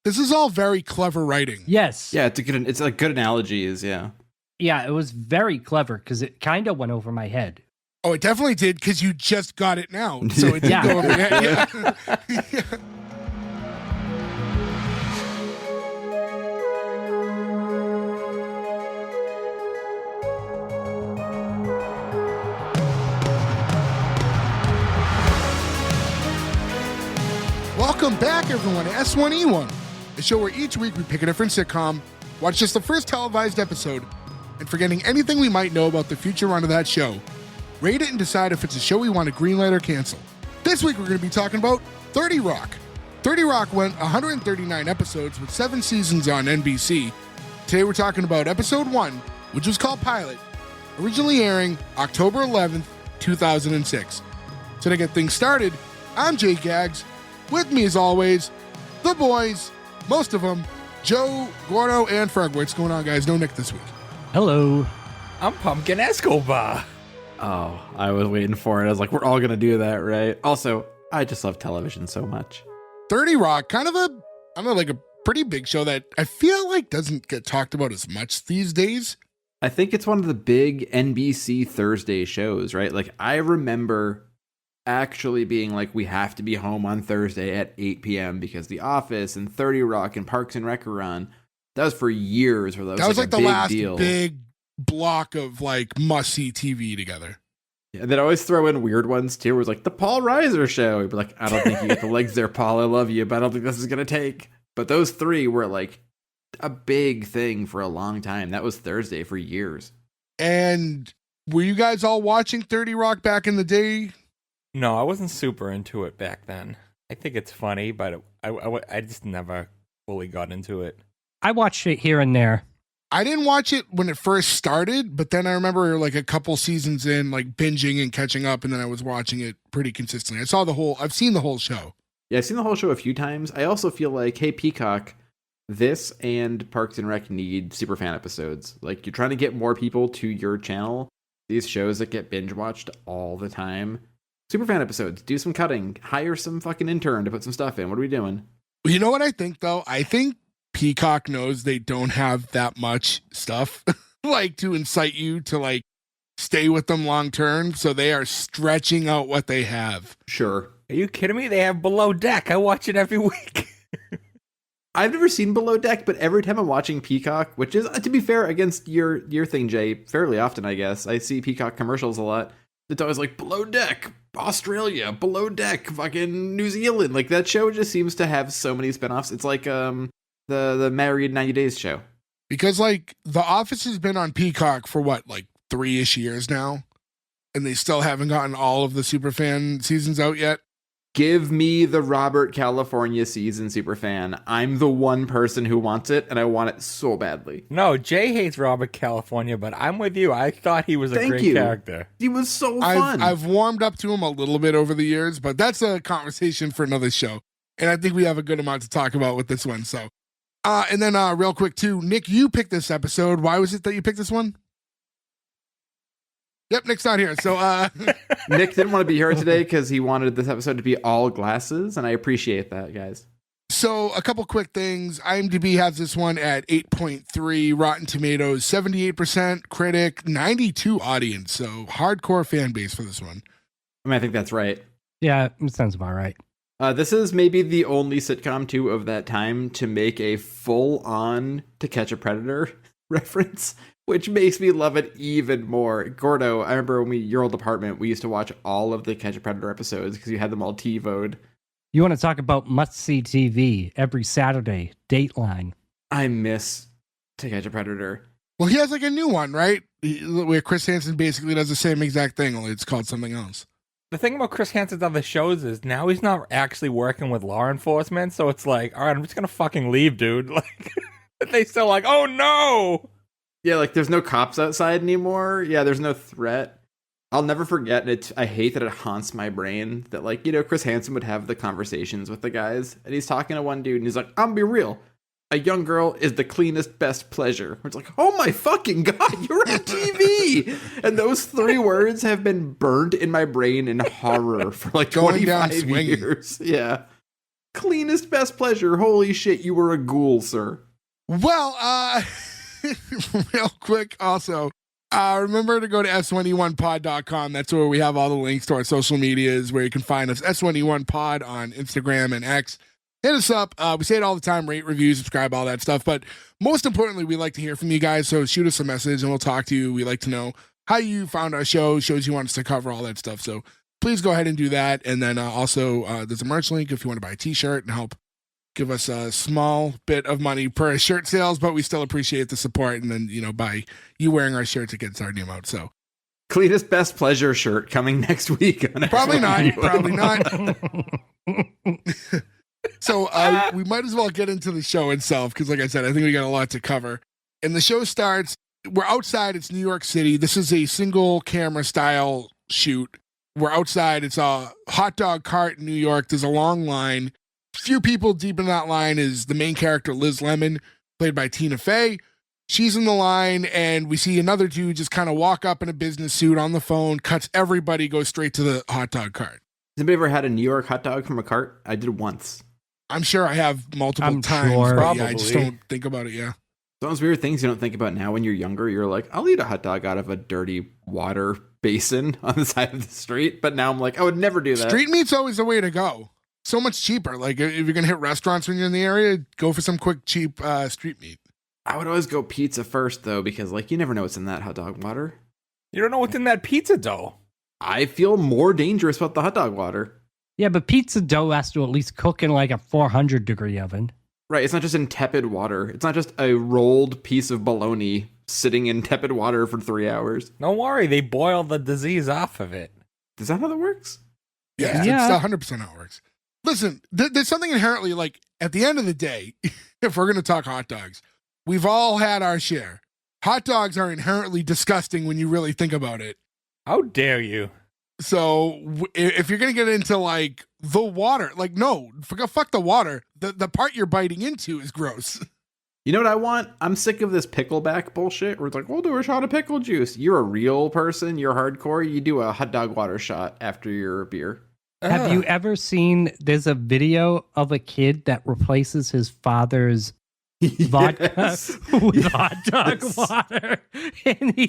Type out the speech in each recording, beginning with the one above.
This is all very clever writing. Yes. Yeah, it's like good analogies, yeah. Yeah, it was very clever because it kind of went over my head. Oh, it definitely did because you just got it now. So it did Yeah. go over your head. Yeah. Welcome back, everyone, to S1E1, a show where each week we pick a different sitcom, watch just the first televised episode, and forgetting anything we might know about the future run of that show, rate it and decide if it's a show we want to greenlight or cancel. This week we're going to be talking about 30 Rock. 30 Rock went 139 episodes with 7 seasons on NBC. Today we're talking about episode 1, which was called Pilot, originally airing October 11th, 2006. So to get things started, I'm Jay Gags. With me, as always, the boys, most of them, Joe, Gordo, and Ferg. What's going on, guys? No Nick this week. Hello. I'm Pumpkin Escobar. Oh, I was waiting for it. I was like, we're all going to do that, right? Also, I just love television so much. 30 Rock, kind of like a pretty big show that I feel like doesn't get talked about as much these days. I think it's one of the big NBC Thursday shows, right? Like, I remember actually being like, we have to be home on Thursday at 8 p.m. because The Office and 30 Rock and Parks and Rec were on. That was for years. Where that was like the a big last deal. big block of like must-see TV together. Yeah, they'd always throw in weird ones too. It was like the Paul Reiser show. You'd be like, I don't think you get the legs there, Paul. I love you, but I don't think this is gonna take. But those three were like a big thing for a long time. That was Thursday for years. And were you guys all watching 30 Rock back in the day? No, I wasn't super into it back then. I think it's funny, but I just never fully got into it. I watched it here and there. I didn't watch it when it first started, but then I remember like a couple seasons in, like binging and catching up, and then I was watching it pretty consistently. I've seen the whole show. Yeah, I've seen the whole show a few times. I also feel like, hey, Peacock, this and Parks and Rec need superfan episodes. Like, you're trying to get more people to your channel. These shows that get binge watched all the time. Superfan episodes, do some cutting, hire some fucking intern to put some stuff in. What are we doing? You know what I think, though? I think Peacock knows they don't have that much stuff like to incite you to like stay with them long term. So they are stretching out what they have. Sure. Are you kidding me? They have Below Deck. I watch it every week. I've never seen Below Deck, but every time I'm watching Peacock, which is, to be fair, against your thing, Jay, fairly often, I guess. I see Peacock commercials a lot. It's always like, Below Deck, Australia, Below Deck, fucking New Zealand. Like, that show just seems to have so many spinoffs. It's like the Married 90 Days show. Because like The Office has been on Peacock for what, like 3-ish years now? And they still haven't gotten all of the Superfan seasons out yet. Give me the Robert California season, Superfan. I'm the one person who wants it, and I want it so badly. No, Jay hates Robert California, but I'm with you. I thought he was a Thank great you. character. He was so fun. I've warmed up to him a little bit over the years, but that's a conversation for another show. And I think we have a good amount to talk about with this one. So, and then real quick too, Nick, you picked this episode. Why was it that you picked this one? Yep, Nick's not here. So Nick didn't want to be here today because he wanted this episode to be all glasses, and I appreciate that, guys. So a couple quick things. IMDb has this one at 8.3, Rotten Tomatoes 78%, critic 92 audience. So hardcore fan base for this one. I mean, I think that's right. Yeah, it sounds about right. This is maybe the only sitcom, too, of that time to make a full-on To Catch a Predator reference, which makes me love it even more. Gordo, I remember when your old apartment, we used to watch all of the Catch a Predator episodes because you had them all TiVo'd. You want to talk about must-see TV every Saturday, Dateline. I miss To Catch a Predator. Well, he has like a new one, right? Where Chris Hansen basically does the same exact thing, only it's called something else. The thing about Chris Hansen's other shows is now he's not actually working with law enforcement, so it's like, all right, I'm just gonna fucking leave, dude. Like, they still like, oh no! Yeah, like there's no cops outside anymore. Yeah, there's no threat. I'll never forget it. I hate that it haunts my brain that, like, you know, Chris Hansen would have the conversations with the guys, and he's talking to one dude, and he's like, I'm gonna be real. A young girl is the cleanest, best pleasure. It's like, oh my fucking God, you're on TV. And those 3 words have been burned in my brain in horror for like Going down 25 swinging. years. Yeah. Cleanest best pleasure. Holy shit, you were a ghoul, sir. Well, real quick also, remember to go to S1E1pod.com. That's where we have all the links to our social medias, where you can find us, S1E1pod on Instagram and X. Hit us up. We say it all the time, rate, review, subscribe, all that stuff. But most importantly, we like to hear from you guys. So shoot us a message and we'll talk to you. We like to know how you found our show, shows you want us to cover, all that stuff. So please go ahead and do that. And then also there's a merch link if you want to buy a t-shirt and help give us a small bit of money per shirt sales, but we still appreciate the support. And then, by you wearing our shirts, it gets our name out. So Cleanest best pleasure shirt coming next week. Probably not. So we might as well get into the show itself, because like I said, I think we got a lot to cover. And the show starts, we're outside, it's New York City. This is a single camera style shoot. We're outside, it's a hot dog cart in New York. There's a long line. Few people deep in that line is the main character, Liz Lemon, played by Tina Fey. She's in the line, and we see another dude just kind of walk up in a business suit on the phone, cuts everybody, goes straight to the hot dog cart. Has anybody ever had a New York hot dog from a cart? I did once. I'm sure I have multiple times. Sure. But yeah, I just don't think about it, yeah. Those weird things you don't think about now when you're younger. You're like, I'll eat a hot dog out of a dirty water basin on the side of the street. But now I'm like, I would never do that. Street meat's always the way to go. So much cheaper. Like, if you're going to hit restaurants when you're in the area, go for some quick, cheap street meat. I would always go pizza first, though, because, you never know what's in that hot dog water. You don't know what's in that pizza dough. I feel more dangerous about the hot dog water. Yeah, but pizza dough has to at least cook in like a 400-degree oven. Right, it's not just in tepid water. It's not just a rolled piece of bologna sitting in tepid water for 3 hours. Don't worry, they boil the disease off of it. Is that how that works? Yeah. It's 100% how it works. Listen, there's something inherently, at the end of the day, if we're going to talk hot dogs, we've all had our share. Hot dogs are inherently disgusting when you really think about it. How dare you? So if you're going to get into the water, no, fuck the water. The part you're biting into is gross. You know what I want? I'm sick of this pickleback bullshit where it's like, we'll do a shot of pickle juice. You're a real person. You're hardcore. You do a hot dog water shot after your beer. Have you ever seen, there's a video of a kid that replaces his father's vodka with hot dog water, and he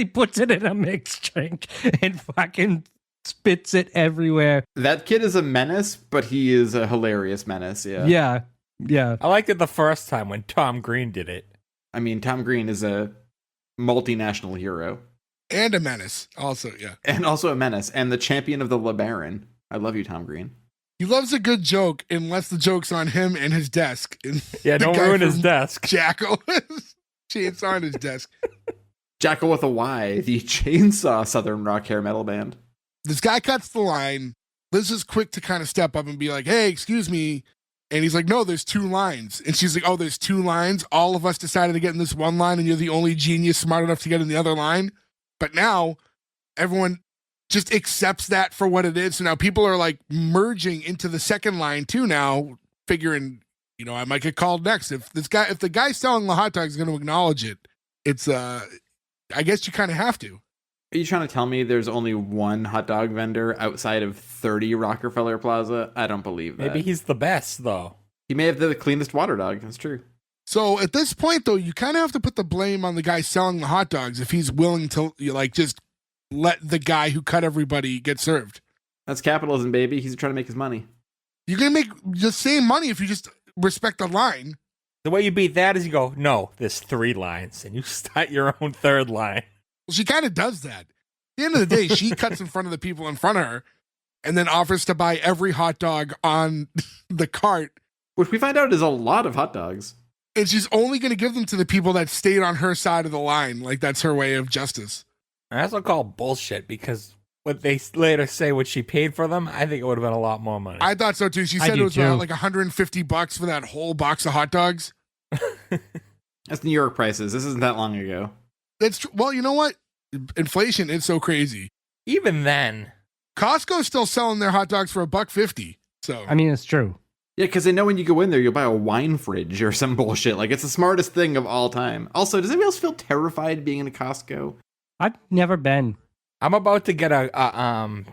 puts it in a mixed drink and fucking spits it everywhere. That kid is a menace, but he is a hilarious menace. Yeah. I liked it the first time when Tom Green did it. I mean, Tom Green is a multinational hero. And a menace, also, yeah. And also a menace, and the champion of the LeBaron. I love you, Tom Green. He loves a good joke, unless the joke's on him and his desk. Yeah, don't ruin his desk. Jackal. It's on his desk. Jackal with a Y, the chainsaw Southern rock hair metal band. This guy cuts the line. Liz is quick to kind of step up and be like, hey, excuse me. And he's like, no, there's 2 lines. And she's like, oh, there's 2 lines? All of us decided to get in this one line, and you're the only genius smart enough to get in the other line? But now, everyone just accepts that for what it is. So now people are merging into the second line too now, figuring, I might get called next. If the guy selling the hot dog is going to acknowledge it, it's, I guess you kind of have to. Are you trying to tell me there's only one hot dog vendor outside of 30 Rockefeller Plaza? I don't believe that. Maybe he's the best, though. He may have the cleanest water dog. That's true. So at this point, though, you kind of have to put the blame on the guy selling the hot dogs if he's willing to, just let the guy who cut everybody get served. That's capitalism, baby. He's trying to make his money. You're going to make the same money if you just respect the line. The way you beat that is you go, no, there's 3 lines, and you start your own 3rd line. Well, she kind of does that. At the end of the day, she cuts in front of the people in front of her and then offers to buy every hot dog on the cart. Which we find out is a lot of hot dogs. And she's only going to give them to the people that stayed on her side of the line. That's her way of justice. That's what I call bullshit, because what they later say what she paid for them, I think it would have been a lot more money. I thought so too. She said it was around $150 for that whole box of hot dogs. That's New York prices. This isn't that long ago. That's well, you know what? Inflation is so crazy. Even then, Costco's still selling their hot dogs for $1.50. So I mean, it's true. Yeah, because they know when you go in there, you'll buy a wine fridge or some bullshit. It's the smartest thing of all time. Also, does anybody else feel terrified being in a Costco? I've never been. I'm about to get a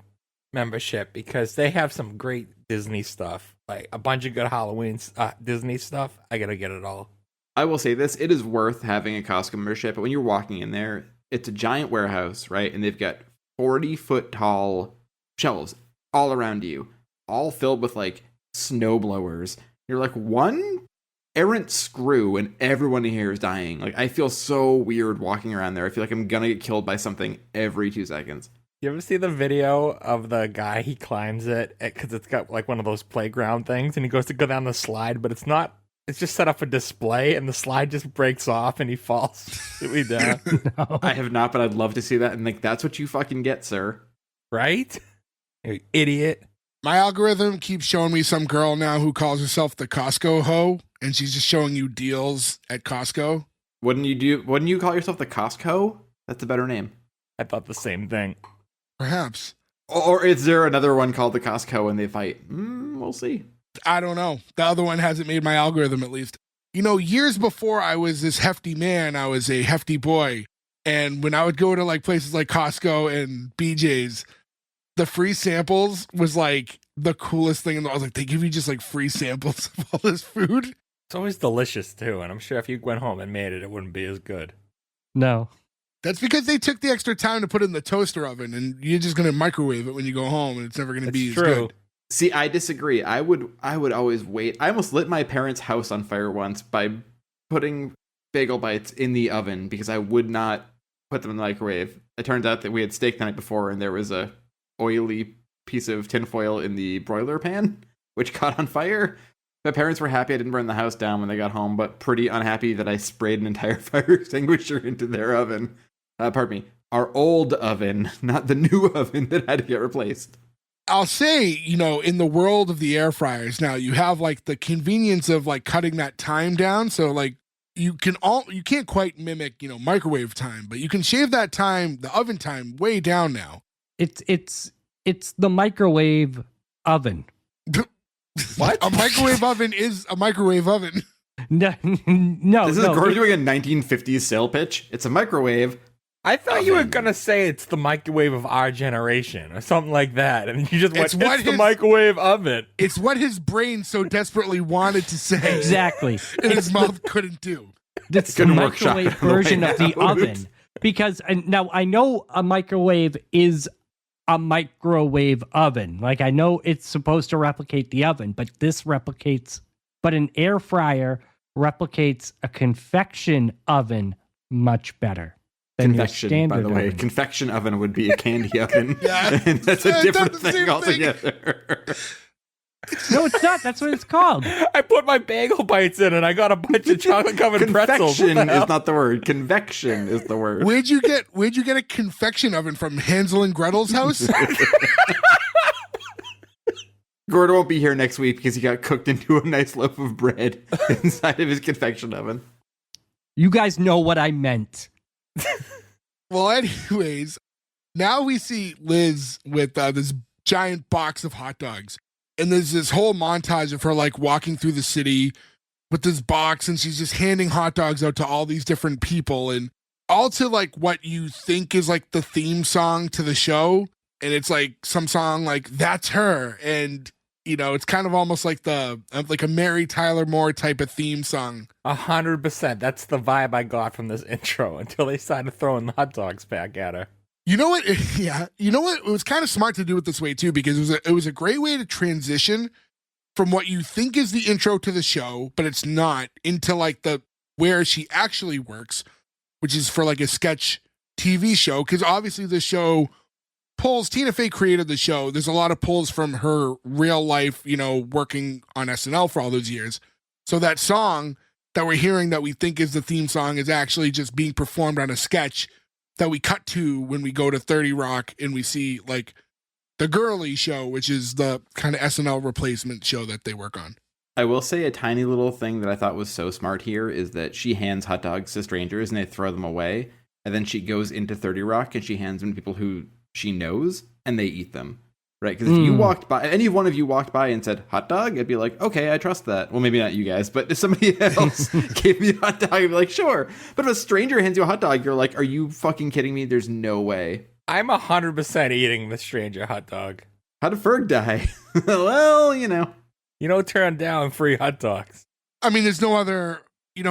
membership because they have some great Disney stuff, like a bunch of good Halloween Disney stuff. I gotta get it all. I will say this, it is worth having a Costco membership, but when you're walking in there, it's a giant warehouse, right? And they've got 40-foot tall shelves all around you, all filled with like snow blowers. You're like one errant screw and everyone in here is dying. Like, I feel so weird walking around there. I feel like I'm gonna get killed by something every 2 seconds. You ever see the video of the guy, he climbs it because it's got like one of those playground things and he goes to go down the slide, but it's not. It's just set up for display, and the slide just breaks off, and he falls completely down. No. I have not, but I'd love to see that. And like, that's what you fucking get, sir. Right? You idiot. My algorithm keeps showing me some girl now who calls herself the Costco hoe, and she's just showing you deals at Costco. Wouldn't you call yourself the Costco? That's a better name. I thought the same thing. Perhaps. Or is there another one called the Costco and they fight? We'll see. I don't know. The other one hasn't made my algorithm, at least. You know, years before I was this hefty man, I was a hefty boy. And when I would go to like places like Costco and BJ's, the free samples was like the coolest thing in the world. I was like, they give you just like free samples of all this food. It's always delicious, too, and I'm sure if you went home and made it, it wouldn't be as good. No. That's because they took the extra time to put it in the toaster oven, and you're just going to microwave it when you go home, and it's never going to be as good. See, I disagree. I would always wait. I almost lit my parents' house on fire once by putting bagel bites in the oven because I would not put them in the microwave. It turns out that we had steak the night before and there was a oily piece of tinfoil in the broiler pan, which caught on fire. My parents were happy I didn't burn the house down when they got home, but pretty unhappy that I sprayed an entire fire extinguisher into their oven. Pardon me, our old oven, not the new oven that had to get replaced. I'll say, you know, in the world of the air fryers now, you have like the convenience of like cutting that time down. So like you can't quite mimic, you know, microwave time, but you can shave that time, the oven time, way down now. It's the microwave oven. What? A microwave oven is a microwave oven. No. This is Gordon doing a 1950s sale pitch. It's a microwave. I thought you were gonna say it's the microwave of our generation or something like that, and you just went, it's the microwave oven. It's what his brain so desperately wanted to say. Exactly. And his mouth couldn't do. It's the microwave version of the oven. Because now I know a microwave is a microwave oven. Like I know it's supposed to replicate the oven, but an air fryer replicates a convection oven much better. Convection, by the way. Oven. Convection oven would be a candy oven. Yeah. And that's a different thing altogether. No, it's not. That's what it's called. I put my bagel bites in and I got a bunch of chocolate covered pretzels. Convection is not the word. Convection is the word. Where'd you get a confection oven from? Hansel and Gretel's house? Gordon won't be here next week because he got cooked into a nice loaf of bread inside of his confection oven. You guys know what I meant. Well, anyways, now we see Liz with this giant box of hot dogs. And there's this whole montage of her like walking through the city with this box, and she's just handing hot dogs out to all these different people, and all to like what you think is like the theme song to the show. And it's like some song like That's Her. And, you know, it's kind of almost like like a Mary Tyler Moore type of theme song. 100%. That's the vibe I got from this intro until they started throwing the hot dogs back at her. You know what? Yeah. You know what? It was kind of smart to do it this way too, because it was a great way to transition from what you think is the intro to the show, but it's not, into like where she actually works, which is for like a sketch TV show. Because obviously the show pulls, Tina Fey created the show. There's a lot of pulls from her real life, you know, working on SNL for all those years. So that song that we're hearing that we think is the theme song is actually just being performed on a sketch that we cut to when we go to 30 Rock and we see like the Girly Show, which is the kind of SNL replacement show that they work on. I will say a tiny little thing that I thought was so smart here is that she hands hot dogs to strangers and they throw them away. And then she goes into 30 Rock and she hands them to people who she knows and they eat them. Right? Because if you walked by, any one of you walked by and said hot dog, I'd be like, okay, I trust that. Well, maybe not you guys, but if somebody else gave me a hot dog, I'd be like, sure. But if a stranger hands you a hot dog, you're like, are you fucking kidding me? There's no way. I'm 100% eating the stranger hot dog. How did Ferg die? Well, you know. You don't turn down free hot dogs. I mean, there's no other,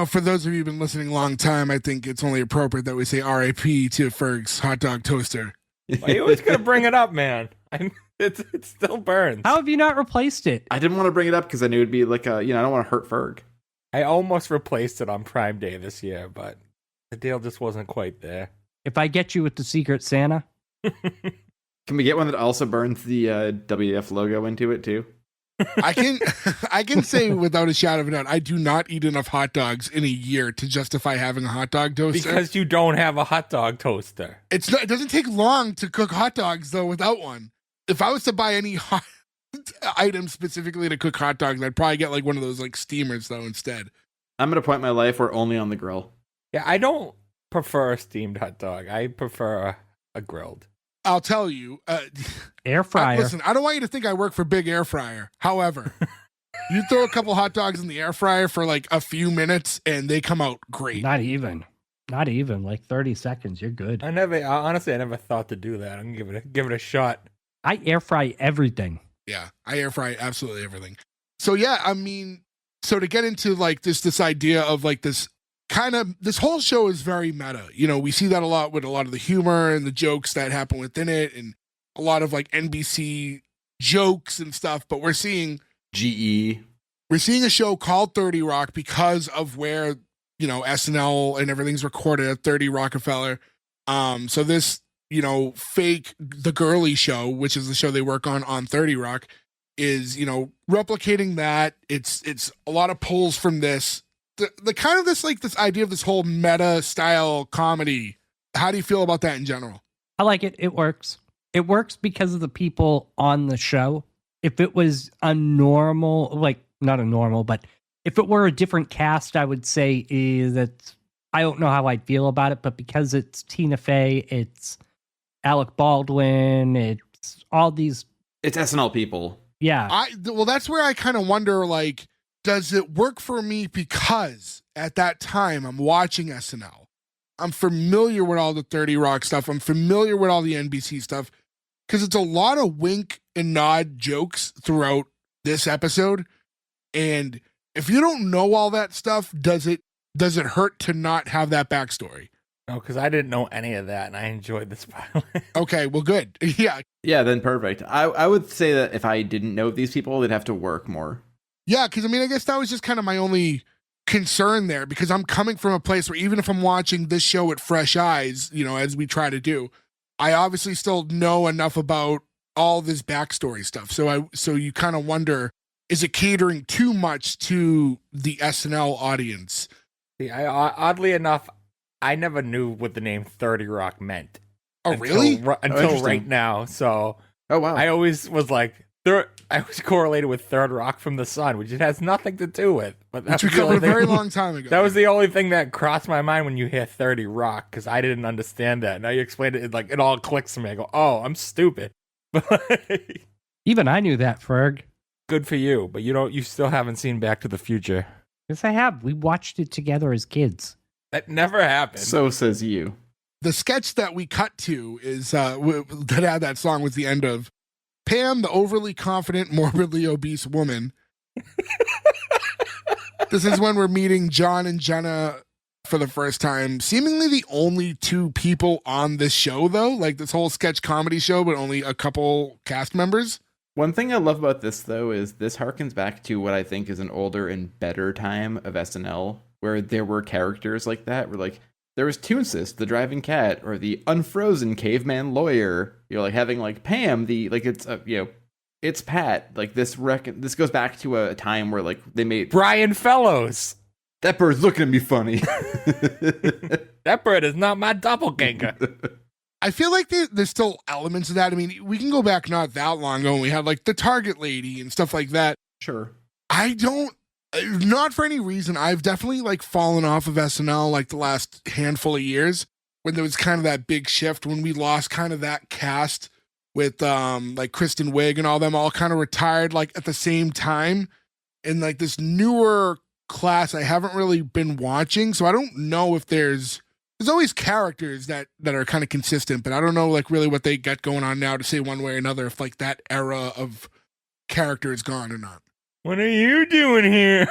for those of you who've been listening a long time, I think it's only appropriate that we say RIP to Ferg's hot dog toaster. Well, you always gotta bring it up, man. It still burns. How have you not replaced it? I didn't want to bring it up because I knew it'd be like I don't want to hurt Ferg. I almost replaced it on Prime Day this year, but the deal just wasn't quite there. If I get you with the Secret Santa? Can we get one that also burns the WF logo into it too? I can say without a shadow of a doubt, I do not eat enough hot dogs in a year to justify having a hot dog toaster. Because you don't have a hot dog toaster. It doesn't take long to cook hot dogs though without one. If I was to buy any hot items specifically to cook hot dogs, I'd probably get like one of those like steamers though instead. I'm at a point in my life where only on the grill. Yeah, I don't prefer a steamed hot dog. I prefer a grilled. I'll tell you. Air fryer. Listen, I don't want you to think I work for Big Air Fryer. However, you throw a couple hot dogs in the air fryer for like a few minutes and they come out great. Not even. Like 30 seconds. You're good. Honestly, I never thought to do that. I'm gonna give it a shot. I air fry everything. Yeah, I air fry absolutely everything. So yeah, I mean, so to get into like this idea of like this whole show is very meta. We see that a lot with a lot of the humor and the jokes that happen within it and a lot of like NBC jokes and stuff, but we're seeing a show called 30 Rock because of where, SNL and everything's recorded at 30 Rockefeller. So this, fake The Girly Show, which is the show they work on 30 Rock, is, replicating that. It's a lot of pulls from this. The kind of this idea of this whole meta style comedy. How do you feel about that in general? I like it. It works. It works because of the people on the show. If it was a normal, not a normal, but if it were a different cast, I would say that I don't know how I'd feel about it, but because it's Tina Fey, it's Alec Baldwin, it's all these. It's SNL people. Yeah. That's where I kind of wonder, does it work for me because at that time I'm watching SNL. I'm familiar with all the 30 Rock stuff. I'm familiar with all the NBC stuff because it's a lot of wink and nod jokes throughout this episode. And if you don't know all that stuff, does it hurt to not have that backstory? No, because I didn't know any of that and I enjoyed this pilot. Okay, well, good. Yeah. Yeah, then perfect. I would say that if I didn't know these people, they'd have to work more. Yeah, because I guess that was just kind of my only concern there because I'm coming from a place where even if I'm watching this show with fresh eyes, as we try to do, I obviously still know enough about all this backstory stuff. So you kind of wonder, is it catering too much to the SNL audience? See, oddly enough, I never knew what the name 30 Rock meant. Oh, really? Until right now. So, oh wow, I always was I was correlated with Third Rock from the Sun, which it has nothing to do with. But which we covered a very long time ago. That was the only thing that crossed my mind when you hear 30 Rock, because I didn't understand that. Now you explained it, it all clicks to me. I go, oh, I'm stupid. Even I knew that, Ferg. Good for you, but you still haven't seen Back to the Future. Yes, I have. We watched it together as kids. That never happened. So says you. The sketch that we cut to is that had that song was the end of Pam, the overly confident, morbidly obese woman. This is when we're meeting John and Jenna for the first time. Seemingly the only two people on this show, though. This whole sketch comedy show, but only a couple cast members. One thing I love about this, though, is this harkens back to what I think is an older and better time of SNL, where there were characters like that, where there was Toonsis, the driving cat, or the unfrozen caveman lawyer. Having Pam, it's Pat. This goes back to a time where they made Brian Fellows. That bird's looking at me funny. That bird is not my doppelganger. I feel like there's still elements of that. We can go back not that long ago when we had the Target lady and stuff like that. Sure. Not for any reason. I've definitely fallen off of SNL the last handful of years when there was kind of that big shift when we lost kind of that cast with Kristen Wiig and all them all kind of retired at the same time. And this newer class I haven't really been watching. So I don't know if there's there's always characters that are kind of consistent, but I don't know like really what they got going on now to say one way or another if like that era of character is gone or not. What are you doing here?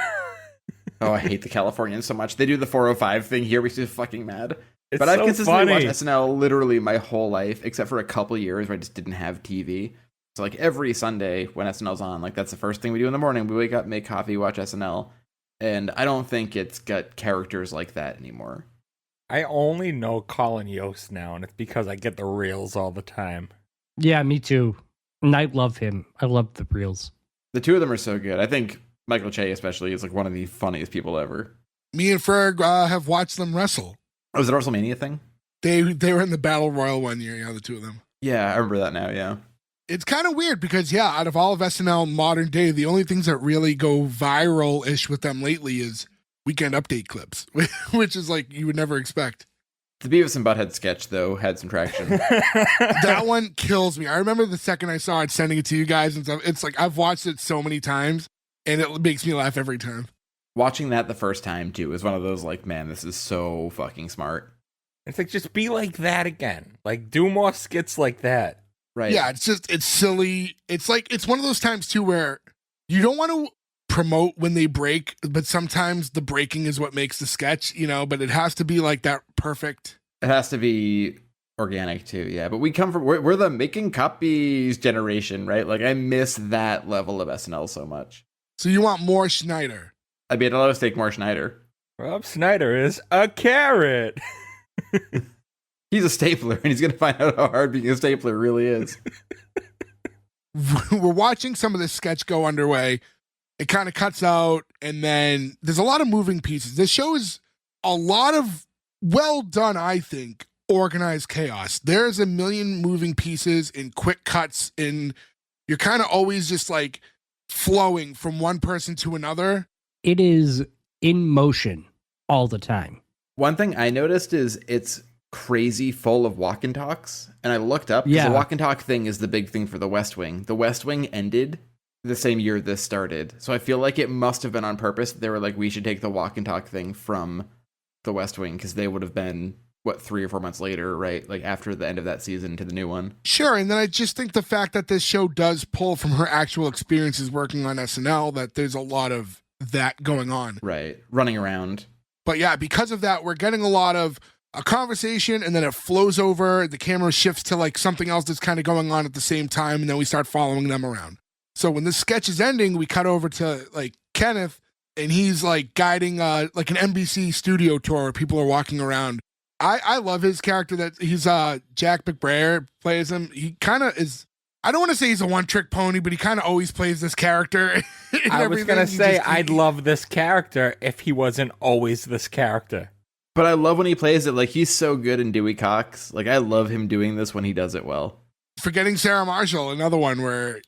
Oh, I hate the Californians so much. They do the 405 thing here, which is fucking mad. It's But I've so consistently funny. watched SNL literally my whole life, except for a couple years where I just didn't have TV. So like every Sunday when SNL's on, like that's the first thing we do in the morning. We wake up, make coffee, watch SNL. And I don't think it's got characters like that anymore. I only know Colin Yost now, and it's because I get the reels all the time. Yeah, me too. And I love him. I love the reels. The two of them are so good. I think Michael Che especially is like one of the funniest people ever. Me and Ferg have watched them wrestle. Oh, was it a WrestleMania thing? They were in the Battle Royal one year, the two of them. Yeah, I remember that now, yeah. It's kind of weird because, out of all of SNL modern day, the only things that really go viral-ish with them lately is Weekend Update clips, which is like you would never expect. The Beavis and Butthead sketch, though, had some traction. That one kills me. I remember the second I saw it, sending it to you guys and stuff. It's like I've watched it so many times, and it makes me laugh every time. Watching that the first time, too, is one of those, like, man, this is so fucking smart. It's like, just be like that again. Like, do more skits like that. Right. Yeah, it's silly. It's like, it's one of those times, too, where you don't want to promote when they break, but sometimes the breaking is what makes the sketch, but it has to be like that perfect. It has to be organic, too, yeah. But we come from, we're the making copies generation, right? Like, I miss that level of SNL so much. So you want more Schneider. I'd be at a low stake more Schneider. Rob Schneider is a carrot. He's a stapler, and he's going to find out how hard being a stapler really is. We're watching some of this sketch go underway. It kind of cuts out, and then there's a lot of moving pieces. This show is a lot of well done, I think, organized chaos. There's a million moving pieces in quick cuts, and you're kind of always just like flowing from one person to another. It is in motion all the time. One thing I noticed is it's crazy full of walk and talks, and I looked up because the walk and talk thing is the big thing for the West Wing. The West Wing ended the same year this started, so I feel like it must have been on purpose. They were like, we should take the walk and talk thing from the West Wing because they would have been 3 or 4 months later, right? Like after the end of that season to the new one. Sure, and then I just think the fact that this show does pull from her actual experiences working on SNL, that there's a lot of that going on. Right, running around. But yeah, because of that, we're getting a lot of a conversation, and then it flows over. The camera shifts to like something else that's kind of going on at the same time, and then we start following them around. So when this sketch is ending, we cut over to like Kenneth, and he's like guiding like an NBC studio tour where people are walking around. I love his character that he's Jack McBrayer plays him. He kind of is. I don't want to say he's a one-trick pony, but he kind of always plays this character. I was going to say, I'd love this character if he wasn't always this character. But I love when he plays it. Like, he's so good in Dewey Cox. Like, I love him doing this when he does it well. Forgetting Sarah Marshall, another one where,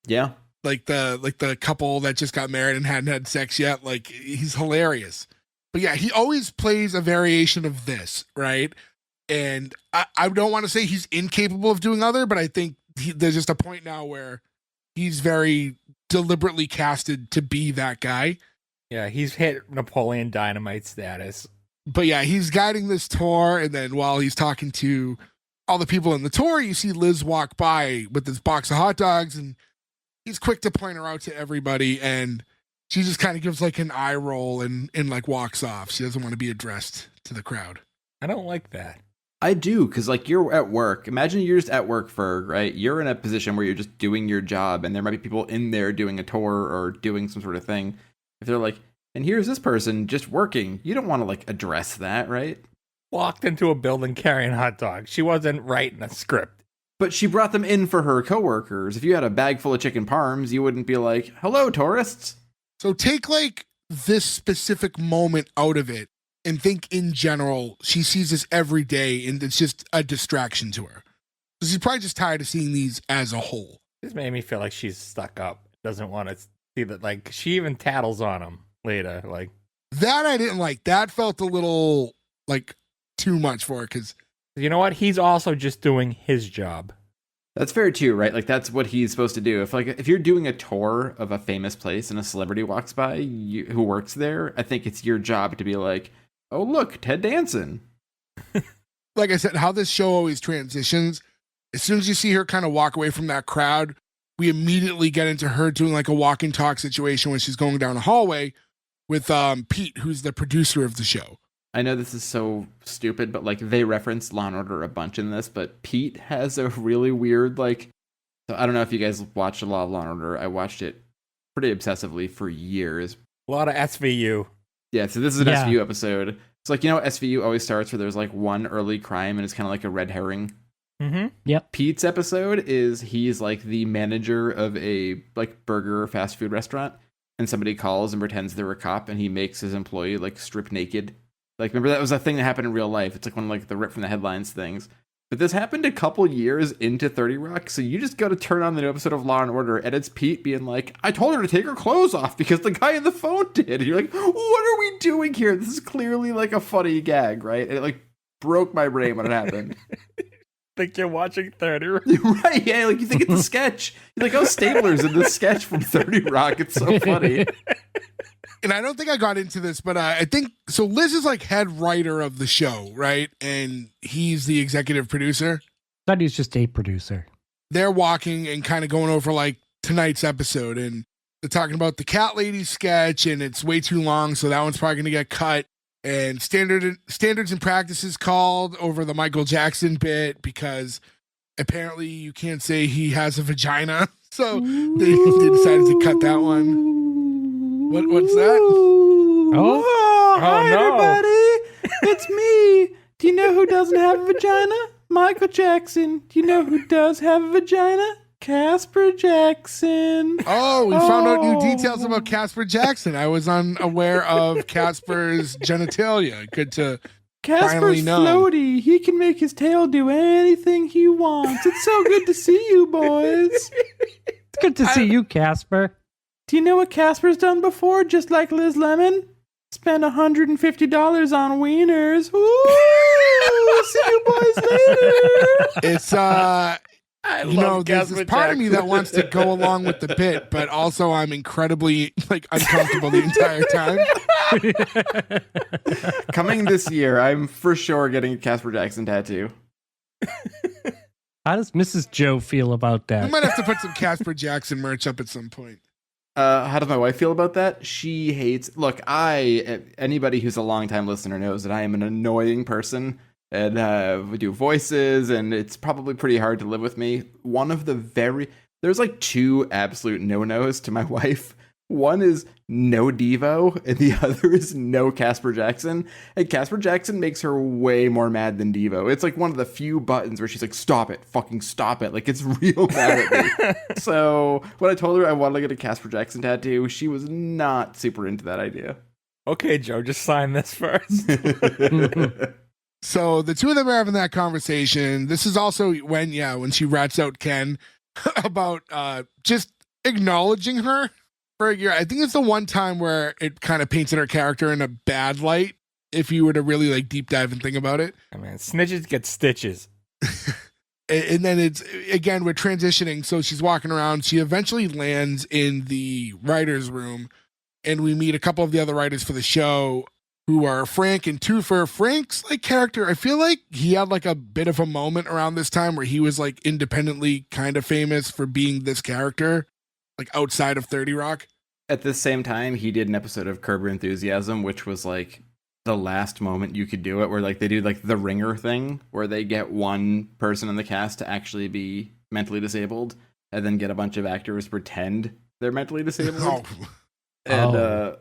yeah, like the couple that just got married and hadn't had sex yet. Like, he's hilarious. But yeah, he always plays a variation of this, right? And I don't want to say he's incapable of doing other, but I think there's just a point now where he's very deliberately casted to be that guy. Yeah, he's hit Napoleon Dynamite status. But yeah, he's guiding this tour, and then while he's talking to all the people in the tour, you see Liz walk by with this box of hot dogs, and he's quick to point her out to everybody, and she just kind of gives like an eye roll and like walks off. She doesn't want to be addressed to the crowd. I don't like that. I do, because like you're at work. Imagine you're just at work, Ferg, right? You're in a position where you're just doing your job, and there might be people in there doing a tour or doing some sort of thing. If they're like, and here's this person just working, you don't want to like address that, right? Walked into a building carrying hot dogs. She wasn't writing a script. But she brought them in for her coworkers. If you had a bag full of chicken parms, you wouldn't be like, hello, tourists. So take like this specific moment out of it and think in general, she sees this every day and it's just a distraction to her. So she's probably just tired of seeing these as a whole. This made me feel like she's stuck up. Doesn't want to see that. Like, she even tattles on him later. Like, that I didn't like. That felt a little like too much for her because, you know what? He's also just doing his job. That's fair too, right? Like that's what he's supposed to do. If you're doing a tour of a famous place and a celebrity walks by who works there, I think it's your job to be like, oh look, Ted Danson. like I said, how this show always transitions. As soon as you see her kind of walk away from that crowd, we immediately get into her doing like a walk and talk situation when she's going down a hallway with Pete, who's the producer of the show. I know this is so stupid, but like they reference Law and Order a bunch in this, but Pete has a really weird like. So I don't know if you guys watched a lot of Law and Order. I watched it pretty obsessively for years. A lot of SVU. Yeah, so this is an SVU episode. It's like, you know, SVU always starts where there's like one early crime and it's kind of like a red herring. Mm-hmm. Yep. Pete's episode is he's like the manager of a like burger or fast food restaurant, and somebody calls and pretends they're a cop, and he makes his employee like strip naked. Like, remember that was a thing that happened in real life. It's like one of like the rip from the headlines things. But this happened a couple years into 30 Rock, so you just go to turn on the new episode of Law and Order, and it's Pete being like, I told her to take her clothes off because the guy on the phone did. And you're like, what are we doing here? This is clearly like a funny gag, right? And it like broke my brain when it happened. Think you're watching 30 Rock? Right, yeah, like you think it's a sketch. You're like, oh, Stabler's in this sketch from 30 Rock. It's so funny. And I don't think I got into this, but I think, so Liz is like head writer of the show, right? And he's the executive producer. Thought he was just a producer. They're walking and kind of going over like tonight's episode, and they're talking about the cat lady sketch, and it's way too long, so that one's probably going to get cut. And standards and practices called over the Michael Jackson bit because apparently you can't say he has a vagina. So they decided to cut that one. What's that? Oh, hi, no. everybody. It's me. Do you know who doesn't have a vagina? Michael Jackson. Do you know who does have a vagina? Casper Jackson. Oh, we found out new details about Casper Jackson. I was unaware of Casper's genitalia. Good to finally Casper's know. floaty. He can make his tail do anything he wants. It's so good to see you, boys. it's good to see you, Casper. Do you know what Casper's done before, just like Liz Lemon? Spent $150 on wieners. Ooh, see you boys later. It's there's this part of me that wants to go along with the bit, but also I'm incredibly like uncomfortable the entire time. Coming this year, I'm for sure getting a Casper Jackson tattoo. How does Mrs. Joe feel about We that? might have to put some Casper Jackson merch up at some point. How does my wife feel about that? She hates. Look, anybody who's a longtime listener knows that I am an annoying person, and we do voices, and it's probably pretty hard to live with me. There's like two absolute no-nos to my wife. One is no Devo, and the other is no Casper Jackson. And Casper Jackson makes her way more mad than Devo. It's like one of the few buttons where she's like, stop it, fucking stop it. Like, it's real mad at me. So when I told her I wanted to get a Casper Jackson tattoo, she was not super into that idea. Okay, Joe, just sign this first. So the two of them are having that conversation. This is also when she rats out Ken about just acknowledging her for a year. I think it's the one time where it kind of painted her character in a bad light, if you were to really like deep dive and think about it. I mean, snitches get stitches. And then it's, again, we're transitioning. So she's walking around. She eventually lands in the writer's room, and we meet a couple of the other writers for the show who are Frank and Toofer. Frank's like character, I feel like he had like a bit of a moment around this time where he was like independently kind of famous for being this character, like outside of 30 Rock. At the same time, he did an episode of Curb Your Enthusiasm, which was like the last moment you could do it, where like they do like the ringer thing, where they get one person in the cast to actually be mentally disabled, and then get a bunch of actors pretend they're mentally disabled. And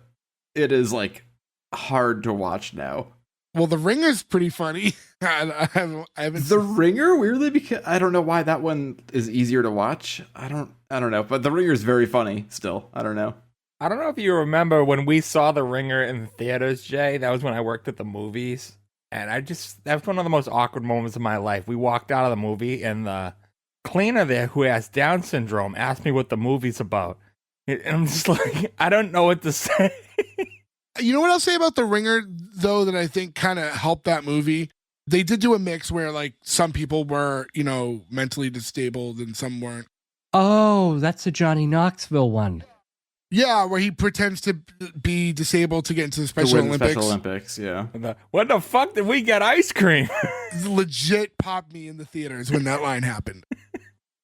it is like hard to watch now. Well, The Ringer's pretty funny. I haven't The Ringer, weirdly, because I don't know why that one is easier to watch. I don't know, but The Ringer's very funny still. I don't know. I don't know if you remember when we saw The Ringer in the theaters, Jay. That was when I worked at the movies. And that was one of the most awkward moments of my life. We walked out of the movie, and the cleaner there, who has Down syndrome, asked me what the movie's about. And I'm just like, I don't know what to say. You know what I'll say about The Ringer, though, that I think kind of helped that movie? They did do a mix where, like, some people were, mentally disabled and some weren't. Oh, that's the Johnny Knoxville one. Yeah, where he pretends to be disabled to get into the To Special win the Olympics. Special Olympics, yeah. What the fuck did we get ice cream? Legit popped me in the theaters when that line happened.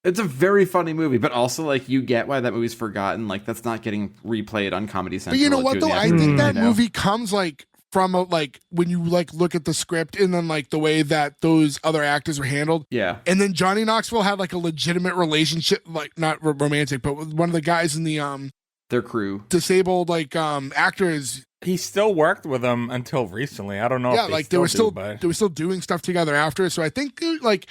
It's a very funny movie, but also like you get why that movie's forgotten. Like that's not getting replayed on Comedy Central. But you know at what 2 in though? the I afternoon, think that you know? movie comes like from a, like when you like look at the script and then like the way that those other actors were handled. Yeah. And then Johnny Knoxville had like a legitimate relationship, like not romantic, but with one of the guys in the Their crew. disabled like actors. He still worked with them until recently. I don't know. Yeah, if like they were still but they were still doing stuff together after. So I think like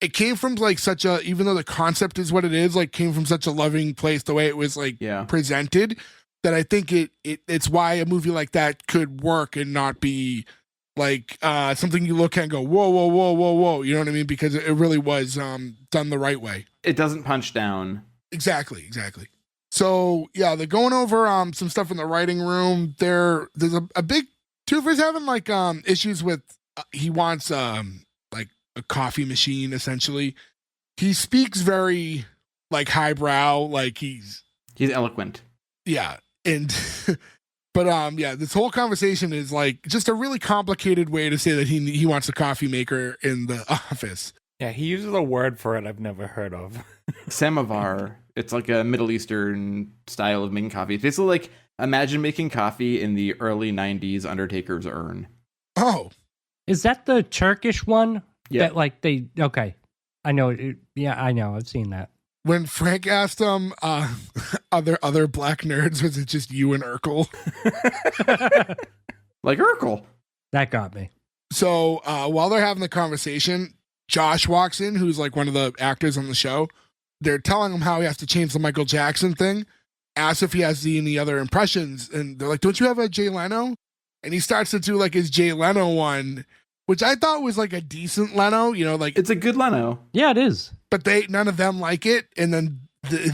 it came from like such a, even though the concept is what it is, like came from such a loving place, the way it was like Yeah. presented, that I think it's why a movie like that could work and not be like something you look at and go, whoa, whoa, whoa, whoa, whoa. You know what I mean? Because it really was done the right way. It doesn't punch down. Exactly. So yeah, they're going over some stuff in the writing room. There's a big Twofer's having like issues with he wants like a coffee machine essentially. He speaks very like highbrow, like he's eloquent. yeah. And but yeah, this whole conversation is like just a really complicated way to say that he wants a coffee maker in the office. yeah, he uses a word for it I've never heard of. Samovar. It's like a Middle Eastern style of making coffee. It's basically like imagine making coffee in the early 90s Undertaker's urn. Oh, Is that the Turkish one? Yeah. That like they okay. I know. Yeah, I know. I've seen that. when Frank asked him, other black nerds, was it just you and Urkel? Like Urkel. That got me. So while they're having the conversation, Josh walks in, who's like one of the actors on the show. They're telling him how he has to change the Michael Jackson thing. Asks if he has any other impressions. And they're like, don't you have a Jay Leno? And he starts to do like his Jay Leno one, which I thought was like a decent Leno, you know, like, It's a good Leno. Yeah, it is. but none of them like it. And then they're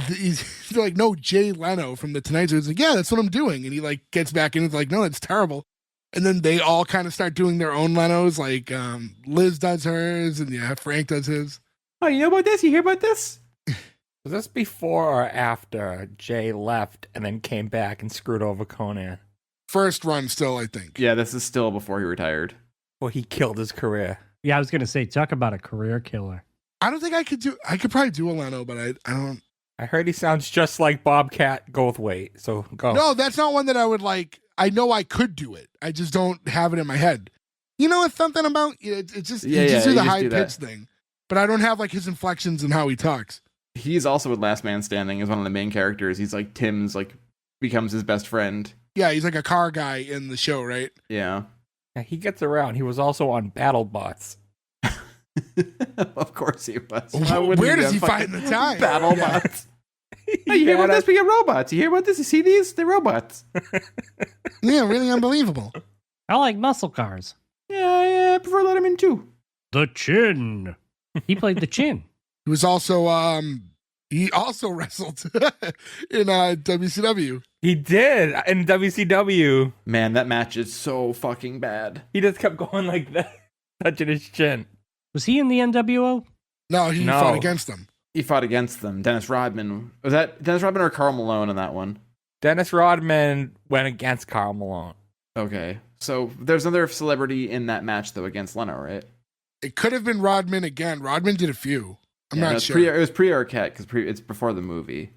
like, no, Jay Leno from the Tonight Show. He's like, yeah, that's what I'm doing. And he like gets back in and is like, no, that's terrible. And then they all kind of start doing their own Lenos. Like Liz does hers and yeah, Frank does his. Oh, you know about this? You hear about this? Was this before or after Jay left and then came back and screwed over Conan? First run still, I think. Yeah, this is still before he retired. Well, he killed his career. Yeah, I was gonna say, talk about a career killer. I don't think I could probably do a Leno, but I don't. I heard he sounds just like Bobcat Goldthwait, so go. No, that's not one that I would like. I know I could do it. I just don't have it in my head. You know, it's something about it's just Yeah, you just yeah, do the you just high do that. pitch thing, but I don't have like his inflections and how he talks. He's also with Last Man Standing as one of the main characters. He's like Tim's like becomes his best friend. Yeah, he's like a car guy in the show, right? Yeah. Yeah, he gets around. He was also on BattleBots. Of course he was. Why wouldn't Where be does on he fucking find the time? Battle Yeah. bots. Oh, you hear about this? We get robots. You hear about this? You see these? They're robots. Yeah, really unbelievable. I like muscle cars. Yeah, I prefer Letterman too. The Chin. He played the Chin. He was also he also wrestled in WCW. He did in WCW. Man, that match is so fucking bad. He just kept going like that, touching his chin. Was he in the NWO? No, he No. fought against them. He fought against them. Dennis Rodman. Was that Dennis Rodman or Karl Malone in that one? Dennis Rodman went against Karl Malone. Okay. So there's another celebrity in that match though against Leno, right? It could have been Rodman again. Rodman did a few. I'm Yeah, not no, sure. it was pre-Arquette because it's before the movie.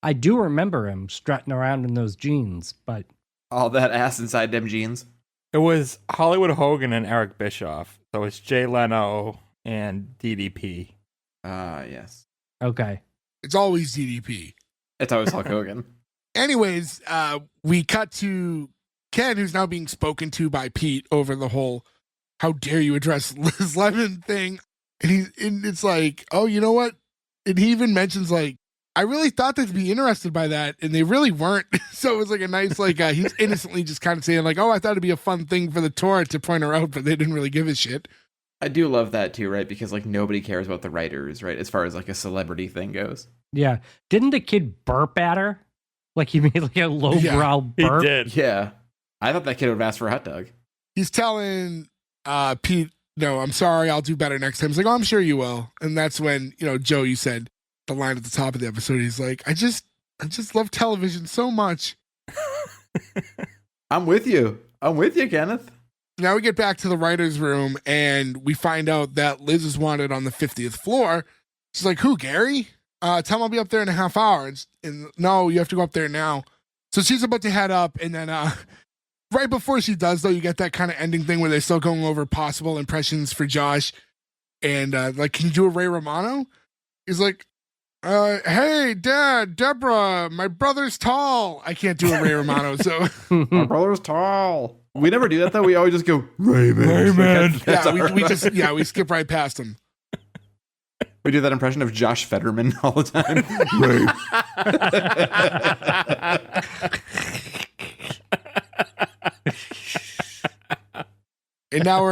I do remember him strutting around in those jeans, but All that ass inside them jeans. It was Hollywood Hogan and Eric Bischoff. So it's Jay Leno and DDP. Yes. okay. It's always DDP. It's always Hulk Hogan. Anyways, we cut to Ken, who's now being spoken to by Pete over the whole "how dare you address Liz Lemon" thing, and it's like, oh, you know what? And he even mentions like, I really thought they'd be interested by that, and they really weren't. So it was like a nice like he's innocently just kind of saying like, oh, I thought it'd be a fun thing for the tour to point her out, but they didn't really give a shit. I do love that too, right? Because like nobody cares about the writers, right? As far as like a celebrity thing goes. Yeah. Didn't the kid burp at her? Like he made like a lowbrow burp? He did. Yeah. I thought that kid would have asked for a hot dog. He's telling Pete, no, I'm sorry, I'll do better next time. He's like, oh, I'm sure you will. And that's when, you know, Joe, you said the line at the top of the episode, he's like, I just love television so much. I'm with you, Kenneth. Now we get back to the writer's room and we find out that Liz is wanted on the 50th floor. She's like, who, Gary? Tell him I'll be up there in a half hour. And no, you have to go up there now. So she's about to head up, and then right before she does, though, you get that kind of ending thing where they're still going over possible impressions for Josh. And like, can you do a Ray Romano? He's like, hey, Dad, Deborah, my brother's tall. I can't do a Ray Romano, so. My brother's tall. We never do that, though. We always just go, Raymond. Yeah, we skip right past him. We do that impression of Josh Fetterman all the time. And now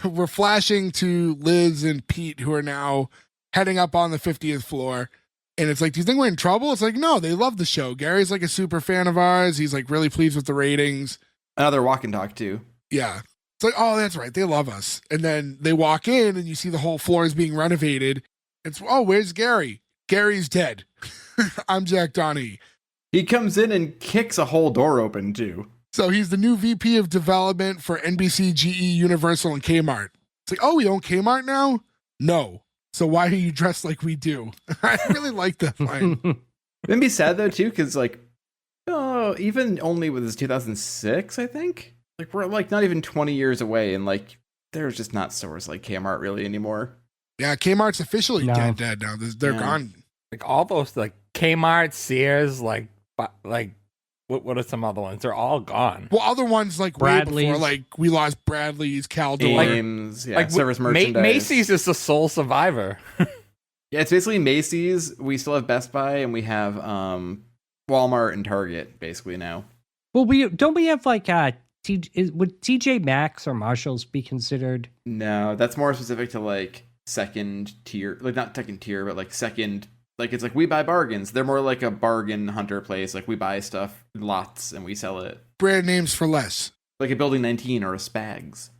we're flashing to Liz and Pete, who are now heading up on the 50th floor. And it's like, do you think we're in trouble? It's like, no, they love the show. Gary's like a super fan of ours. He's like really pleased with the ratings. Another walk and talk too. Yeah. It's like, oh, that's right. They love us. And then they walk in and you see the whole floor is being renovated. It's, oh, where's Gary? Gary's dead. I'm Jack Donaghy. He comes in and kicks a whole door open too. So he's the new VP of development for NBC, GE, Universal, and Kmart. It's like, oh, we own Kmart now? No. So why are you dressed like we do? I really like that line. It'd be sad though too, because like, oh, even only with this 2006, I think. Like we're like not even 20 years away, and like there's just not stores like Kmart really anymore. Yeah, Kmart's officially dead now. They're gone. Like all those like Kmart, Sears, like what are some other ones? They're all gone. Well, other ones like Bradley's. way before, like we lost Bradley's, Caldor. Ames, yeah, service merchandise. Macy's is the sole survivor. Yeah, it's basically Macy's. We still have Best Buy, and we have Walmart and Target basically now. Well, we have like would TJ Maxx or Marshalls be considered? No, that's more specific to like second tier, like not second tier, but like second. Like it's like we buy bargains. They're more like a bargain hunter place. Like we buy stuff in lots and we sell it. Brand names for less. Like a Building 19 or a Spags.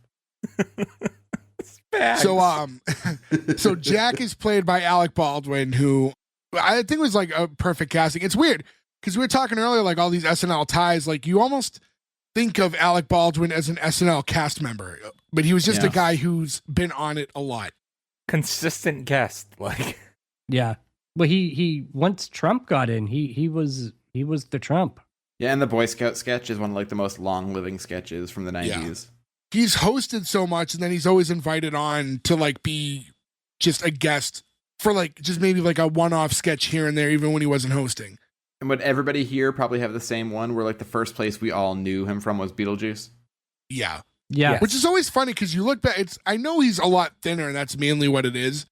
Spags. So Jack is played by Alec Baldwin, who I think was like a perfect casting. It's weird because we were talking earlier, like all these SNL ties. Like you almost think of Alec Baldwin as an SNL cast member, but he was just a guy who's been on it a lot. Consistent guest, like Yeah. Well, he once Trump got in, he was the Trump. Yeah, and the Boy Scout sketch is one of like the most long-living sketches from the 90s. Yeah. He's hosted so much, and then he's always invited on to like be just a guest for like just maybe like a one-off sketch here and there, even when he wasn't hosting. And would everybody here probably have the same one where like the first place we all knew him from was Beetlejuice? Yeah. Yeah. Which is always funny because you look back, I know he's a lot thinner, and that's mainly what it is.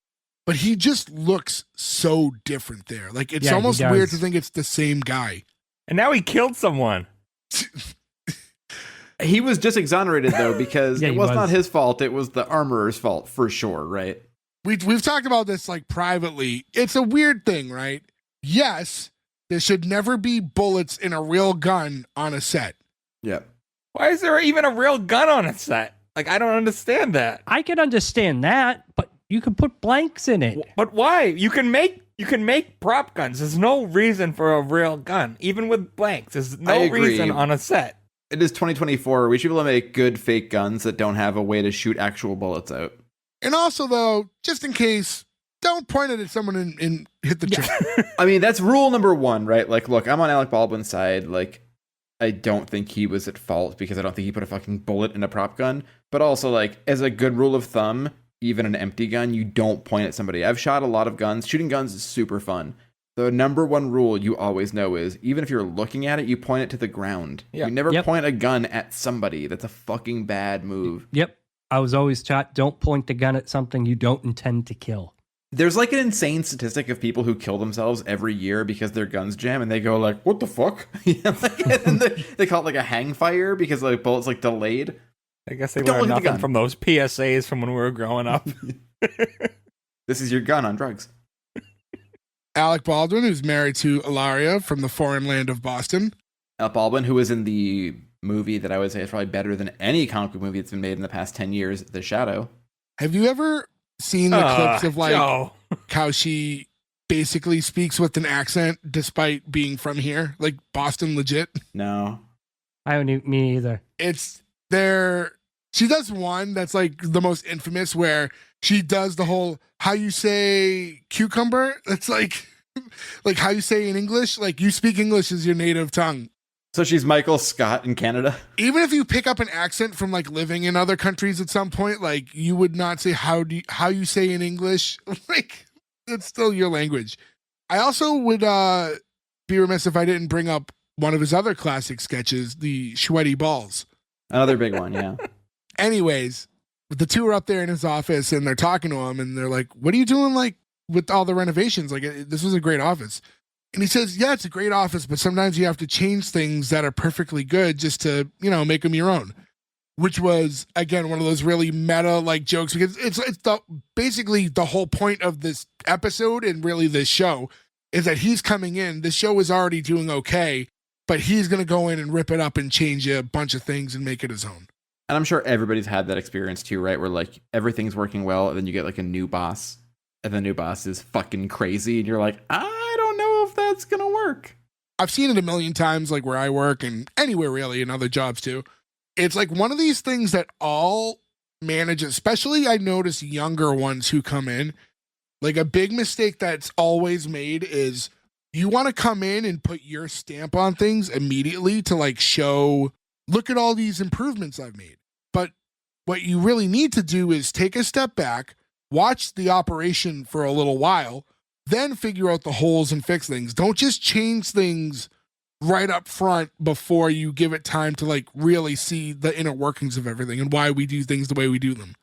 But he just looks so different there. Like, it's almost weird to think it's the same guy. And now he killed someone. He was just exonerated, though, because it was not his fault. It was the armorer's fault, for sure, right? We've talked about this, like, privately. It's a weird thing, right? Yes, there should never be bullets in a real gun on a set. Yep. Why is there even a real gun on a set? Like, I don't understand that. I can understand that, but you can put blanks in it. But why? You can make prop guns. There's no reason for a real gun, even with blanks. There's no reason on a set. It is 2024. We should be able to make good fake guns that don't have a way to shoot actual bullets out. And also, though, just in case, don't point it at someone and hit the trigger. I mean, that's rule number one, right? Like, look, I'm on Alec Baldwin's side. Like, I don't think he was at fault because I don't think he put a fucking bullet in a prop gun. But also, like, as a good rule of thumb, even an empty gun, you don't point at somebody. I've shot a lot of guns. Shooting guns is super fun. The number one rule you always know is, even if you're looking at it, you point it to the ground. Yeah. You never point a gun at somebody. That's a fucking bad move. Yep. I was always taught, don't point the gun at something you don't intend to kill. There's like an insane statistic of people who kill themselves every year because their guns jam, and they go like, what the fuck? And they call it like a hang fire because like bullets like delayed. I guess they learned nothing from those PSAs from when we were growing up. This is your gun on drugs. Alec Baldwin, who's married to Ilaria from the foreign land of Boston. Alec Baldwin, who was in the movie that I would say is probably better than any comic book movie that's been made in the past 10 years, The Shadow. Have you ever seen the clips of like how she basically speaks with an accent despite being from here, like Boston legit? No. I don't me either. It's there. She does one that's like the most infamous where she does the whole how you say cucumber. That's like how you say in English. Like you speak English as your native tongue. So she's Michael Scott in Canada. Even if you pick up an accent from like living in other countries at some point, like you would not say how you say in English. Like it's still your language. I also would be remiss if I didn't bring up one of his other classic sketches, the Sweaty Balls. Another big one, yeah. Anyways, the two are up there in his office and they're talking to him and they're like, what are you doing like with all the renovations? Like this was a great office. And he says, yeah, it's a great office, but sometimes you have to change things that are perfectly good just to, make them your own. Which was, again, one of those really meta like jokes because it's basically the whole point of this episode and really this show is that he's coming in. The show is already doing okay, but he's going to go in and rip it up and change a bunch of things and make it his own. And I'm sure everybody's had that experience too, right? Where like everything's working well and then you get like a new boss and the new boss is fucking crazy and you're like, I don't know if that's going to work. I've seen it a million times, like where I work and anywhere really in other jobs too. It's like one of these things that all managers, especially I notice younger ones who come in, like a big mistake that's always made is you want to come in and put your stamp on things immediately to like show, look at all these improvements I've made. But what you really need to do is take a step back, watch the operation for a little while, then figure out the holes and fix things. Don't just change things right up front before you give it time to like really see the inner workings of everything and why we do things the way we do them.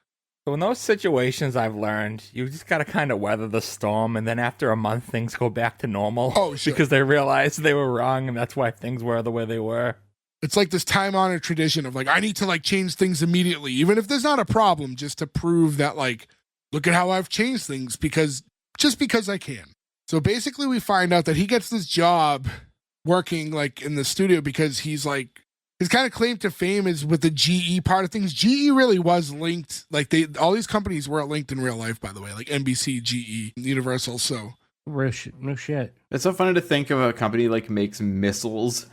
So in those situations I've learned, you just got to kind of weather the storm, and then after a month, things go back to normal. Oh, sure. Because they realize they were wrong, and that's why things were the way they were. It's like this time-honored tradition of like, I need to like change things immediately, even if there's not a problem, just to prove that like, look at how I've changed things because I can. So basically we find out that he gets this job working like in the studio because he's like, his kind of claim to fame is with the GE part of things. GE really was linked. Like all these companies were linked in real life, by the way, like NBC, GE, Universal. So no shit. It's so funny to think of a company like makes missiles,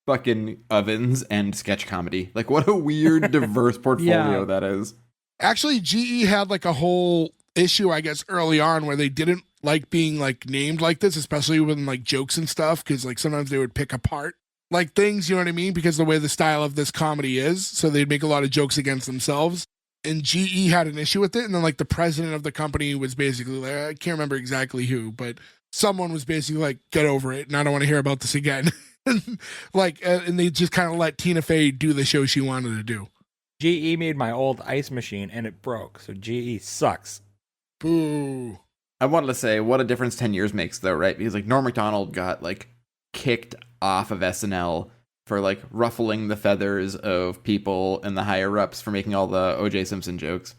fucking ovens, and sketch comedy. Like what a weird, diverse portfolio that is. Actually, GE had like a whole issue, I guess, early on where they didn't like being like named like this, especially with like jokes and stuff, because like sometimes they would pick apart like things, you know what I mean? Because the way the style of this comedy is, so they'd make a lot of jokes against themselves. And GE had an issue with it, and then like the president of the company was basically like, I can't remember exactly who, but someone was basically like, get over it, and I don't want to hear about this again. And they just kind of let Tina Fey do the show she wanted to do. GE made my old ice machine and it broke, so GE sucks. Boo. I wanted to say what a difference 10 years makes though, right? Because like Norm Macdonald got like kicked off of SNL for like ruffling the feathers of people in the higher ups for making all the OJ Simpson jokes.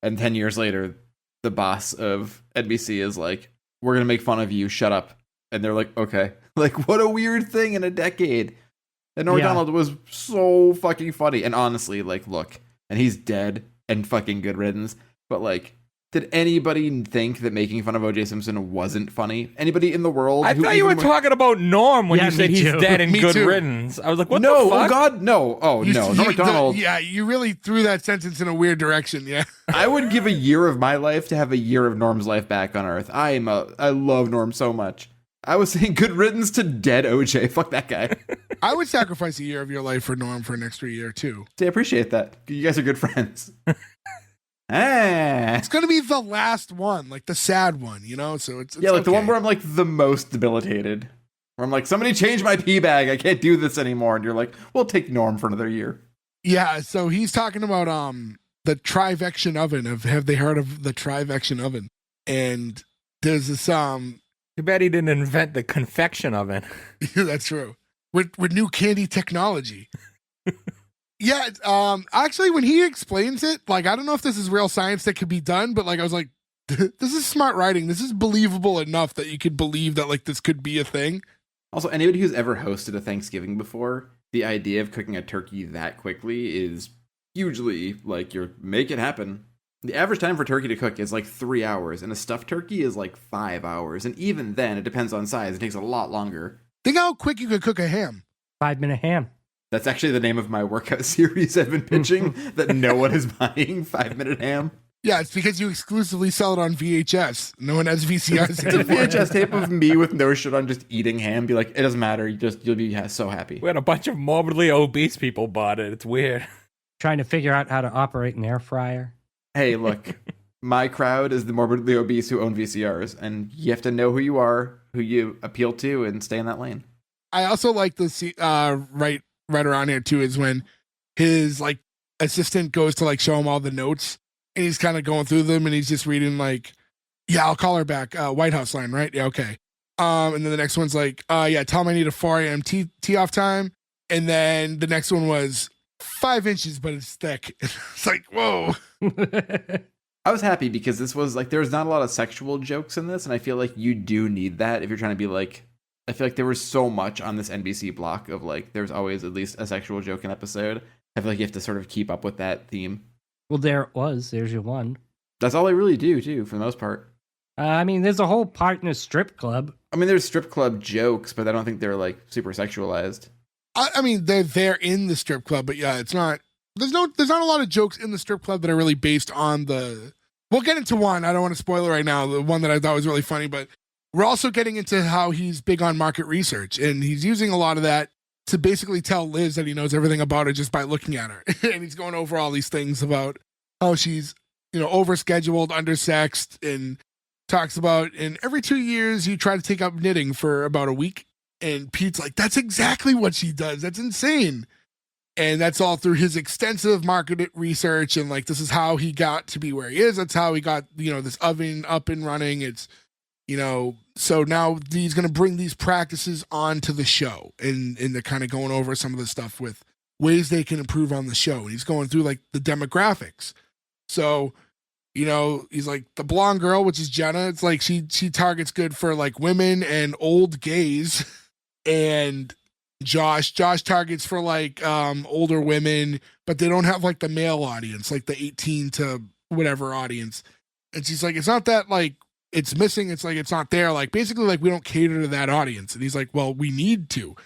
And 10 years later, the boss of NBC is like, we're going to make fun of you. Shut up. And they're like, okay. Like, what a weird thing in a decade. And Norm Macdonald was so fucking funny. And honestly, like, look, and he's dead and fucking good riddance. But like, did anybody think that making fun of O.J. Simpson wasn't funny? Anybody in the world? I thought you were talking about Norm when you said he's dead and good riddance. I was like, what the fuck? Oh, God, no. Oh, no. Norm Macdonald. You really threw that sentence in a weird direction, yeah. I would give a year of my life to have a year of Norm's life back on Earth. I love Norm so much. I was saying good riddance to dead OJ. Fuck that guy. I would sacrifice a year of your life for Norm for an extra year, too. See, I appreciate that. You guys are good friends. It's going to be the last one, like the sad one, you know? So it's yeah, like the one where I'm like the most debilitated. Where I'm like, somebody change my pee bag. I can't do this anymore. And you're like, we'll take Norm for another year. Yeah, so he's talking about the trivection oven. Have they heard of the trivection oven? And there's this Too bad he didn't invent the confection oven. That's true. With new candy technology. Yeah, actually, when he explains it, like, I don't know if this is real science that could be done, but, like, I was like, this is smart writing. This is believable enough that you could believe that, like, this could be a thing. Also, anybody who's ever hosted a Thanksgiving before, the idea of cooking a turkey that quickly is hugely, like, you're make it happen. The average time for turkey to cook is like 3 hours, and a stuffed turkey is like 5 hours. And even then, it depends on size. It takes a lot longer. Think how quick you could cook a ham. 5-minute ham. That's actually the name of my workout series I've been pitching that no one is buying. 5-minute ham. Yeah, it's because you exclusively sell it on VHS. No one has VCRs. It's a VHS tape of me with no shirt on, just eating ham. Be like, it doesn't matter. You'll be so happy. We had a bunch of morbidly obese people bought it. It's weird. Trying to figure out how to operate an air fryer. Hey, look, my crowd is the morbidly obese who own VCRs, and you have to know who you are, who you appeal to, and stay in that lane. I also like the right around here too is when his like assistant goes to like show him all the notes, and he's kind of going through them, and he's just reading like, yeah, I'll call her back. White House line, right? Yeah, okay. And then the next one's like, yeah, tell him I need a 4 a.m. tee off time. And then the next one was 5 inches, but it's thick. It's like, whoa. I was happy because this was like, there's not a lot of sexual jokes in this, and I feel like you do need that if you're trying to be like, I feel like there was so much on this NBC block of like, there's always at least a sexual joke an episode. I feel like you have to sort of keep up with that theme. Well, there it was. There's your one. That's all I really do, too, for the most part. I mean, there's a whole part in a strip club. I mean, there's strip club jokes, but I don't think they're like super sexualized. I mean, they're in the strip club, but yeah, it's not. There's not a lot of jokes in the strip club that are really based on the. We'll get into one. I don't want to spoil it right now. The one that I thought was really funny, but we're also getting into how he's big on market research, and he's using a lot of that to basically tell Liz that he knows everything about her just by looking at her. And he's going over all these things about how she's, overscheduled, undersexed, and talks about, and every 2 years you try to take up knitting for about a week. And Pete's like, that's exactly what she does. That's insane. And that's all through his extensive market research. And like, this is how he got to be where he is. That's how he got, this oven up and running. It's, so now he's going to bring these practices onto the show. And they're kind of going over some of the stuff with ways they can improve on the show. And he's going through like the demographics. So, he's like the blonde girl, which is Jenna. It's like she targets good for like women and old gays. And Josh targets for like older women, but they don't have like the male audience, like the 18 to whatever audience. And she's like, it's not that like it's missing. It's like, it's not there. Like basically like we don't cater to that audience. And he's like, well, we need to.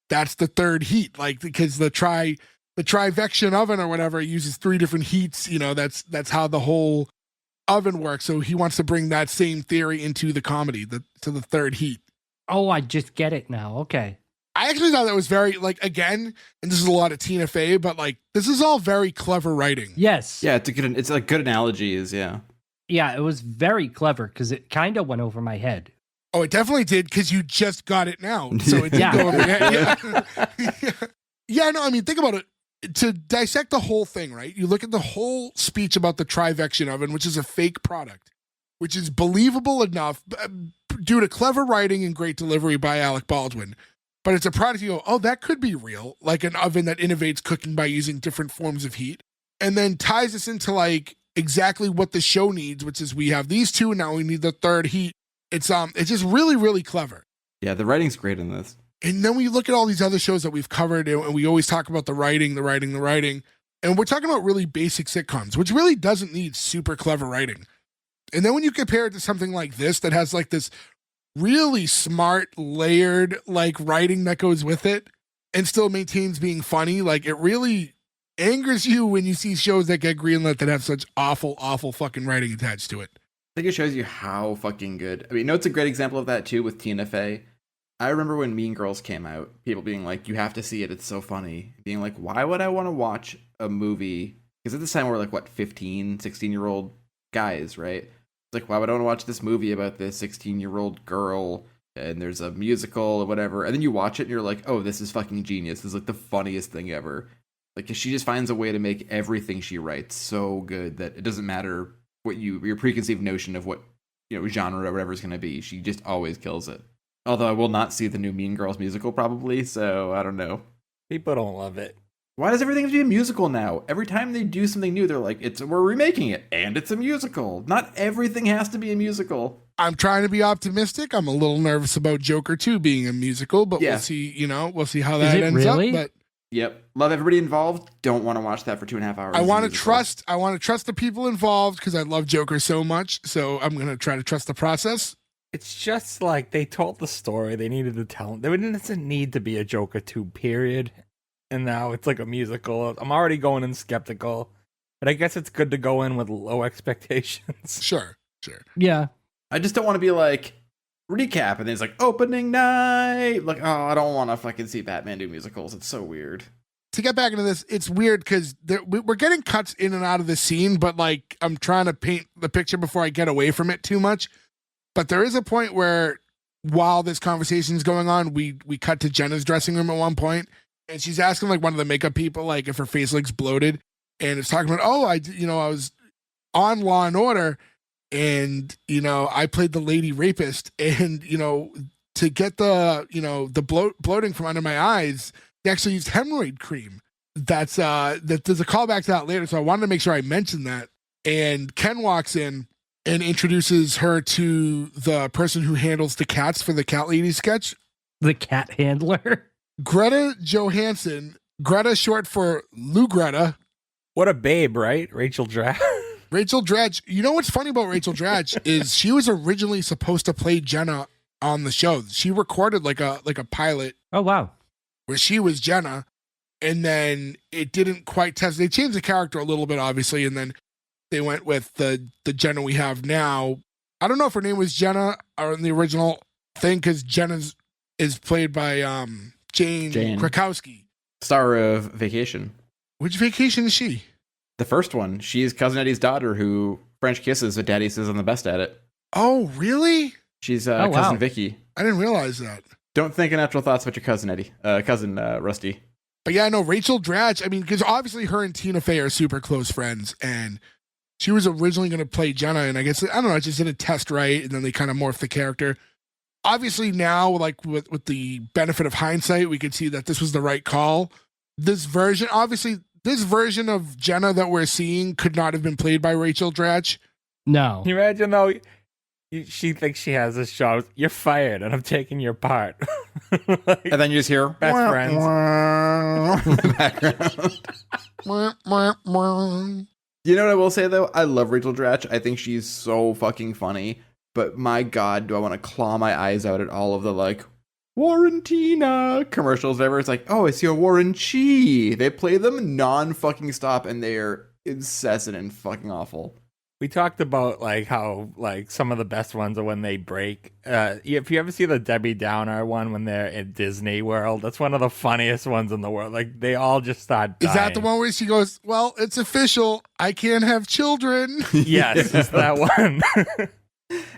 That's the third heat. Like, because the trivection oven or whatever uses 3 different heats. That's how the whole oven works. So he wants to bring that same theory into the comedy, to the third heat. Oh, I just get it now. Okay. I actually thought that was very, like, again, and this is a lot of Tina Fey, but, like, this is all very clever writing. Yes. Yeah, it's like good analogies, yeah. Yeah, it was very clever because it kind of went over my head. Oh, it definitely did because you just got it now. So it did go over your head. Yeah. Yeah, no, I mean, think about it. To dissect the whole thing, right? You look at the whole speech about the trivection oven, which is a fake product, which is believable enough due to clever writing and great delivery by Alec Baldwin. But it's a product you go, oh, that could be real, like an oven that innovates cooking by using different forms of heat, and then ties us into like exactly what the show needs, which is we have these two, and now we need the third heat. It's just really, really clever. Yeah, the writing's great in this. And then we look at all these other shows that we've covered, and we always talk about the writing. And we're talking about really basic sitcoms, which really doesn't need super clever writing. And then when you compare it to something like this that has like this really smart, layered like writing that goes with it and still maintains being funny, like it really angers you when you see shows that get greenlit that have such awful, awful fucking writing attached to it. I think it shows you how fucking good. I mean, it's a great example of that too with Tina Fey. I remember when Mean Girls came out, people being like, you have to see it, it's so funny. Being like, why would I want to watch a movie? Because at this time we're like, 15, 16-year-old guys, right? It's like, why would I want to watch this movie about this 16-year-old girl, and there's a musical or whatever, and then you watch it and you're like, oh, this is fucking genius. This is like the funniest thing ever. Like, she just finds a way to make everything she writes so good that it doesn't matter what your preconceived notion of what, genre or whatever is going to be. She just always kills it. Although I will not see the new Mean Girls musical probably, so I don't know. People don't love it. Why does everything have to be a musical now? Every time they do something new, they're like, we're remaking it, and it's a musical. Not everything has to be a musical. I'm trying to be optimistic. I'm a little nervous about Joker 2 being a musical, but we'll see, we'll see how that ends really? up. But Yep. Love everybody involved. Don't want to watch that for 2.5 hours. I want to trust the people involved because I love Joker so much. So I'm going to try to trust the process. It's just like they told the story. They needed to tell. There doesn't need to be a Joker 2, period. And now it's like a musical. I'm already going in skeptical. But I guess it's good to go in with low expectations. Sure. Yeah. I just don't want to be like, recap, and then it's like, opening night. Like, oh, I don't want to fucking see Batman do musicals. It's so weird. To get back into this, it's weird because we're getting cuts in and out of the scene, but like I'm trying to paint the picture before I get away from it too much. But there is a point where while this conversation is going on, we cut to Jenna's dressing room at one point, and she's asking like one of the makeup people like if her face looks bloated, and it's talking about, I was on Law and Order, and I played the lady rapist, and to get the bloating from under my eyes, they actually used hemorrhoid cream. There's a callback to that later, so I wanted to make sure I mentioned that. And Ken walks in and introduces her to the person who handles the cats for the Cat Lady sketch. The cat handler. Greta Johansson. Greta short for Lou Greta. What a babe, right? Rachel Dratch. Rachel Dratch. You know what's funny about Rachel Dratch is she was originally supposed to play Jenna on the show. She recorded like a pilot. Oh, wow. Where she was Jenna, and then it didn't quite test. They changed the character a little bit, obviously, and then they went with the Jenna we have now. I don't know if her name was Jenna or in the original thing, because Jenna is played by Jane Krakowski, star of Vacation. Which Vacation is she? The first one. She's Cousin Eddie's daughter who French kisses, but Daddy says I'm the best at it. Oh, really? She's Cousin Vicky. I didn't realize that. Don't think unnatural thoughts about your cousin Eddie, cousin Rusty. But yeah, no, Rachel Dratch. I mean, because obviously her and Tina Fey are super close friends, and she was originally going to play Jenna, and I guess I don't know, it just didn't test right, and then they kind of morphed the character. Obviously now, like with the benefit of hindsight, we could see that this was the right call. This version of Jenna that we're seeing could not have been played by Rachel Dratch. No. Can you imagine though? She thinks she has this show. You're fired, and I'm taking your part. Like, and then you just hear best friends in the background. You know what I will say though? I love Rachel Dratch. I think she's so fucking funny. But my God, do I want to claw my eyes out at all of the like Warrentina commercials ever? It's like, oh, it's your Warren Chi. They play them non-fucking stop, and they're incessant and fucking awful. We talked about like how like some of the best ones are when they break. If you ever see the Debbie Downer one when they're in Disney World, that's one of the funniest ones in the world. Like they all just start dying. Is that the one where she goes, "Well, it's official. I can't have children." Yes, it's that one.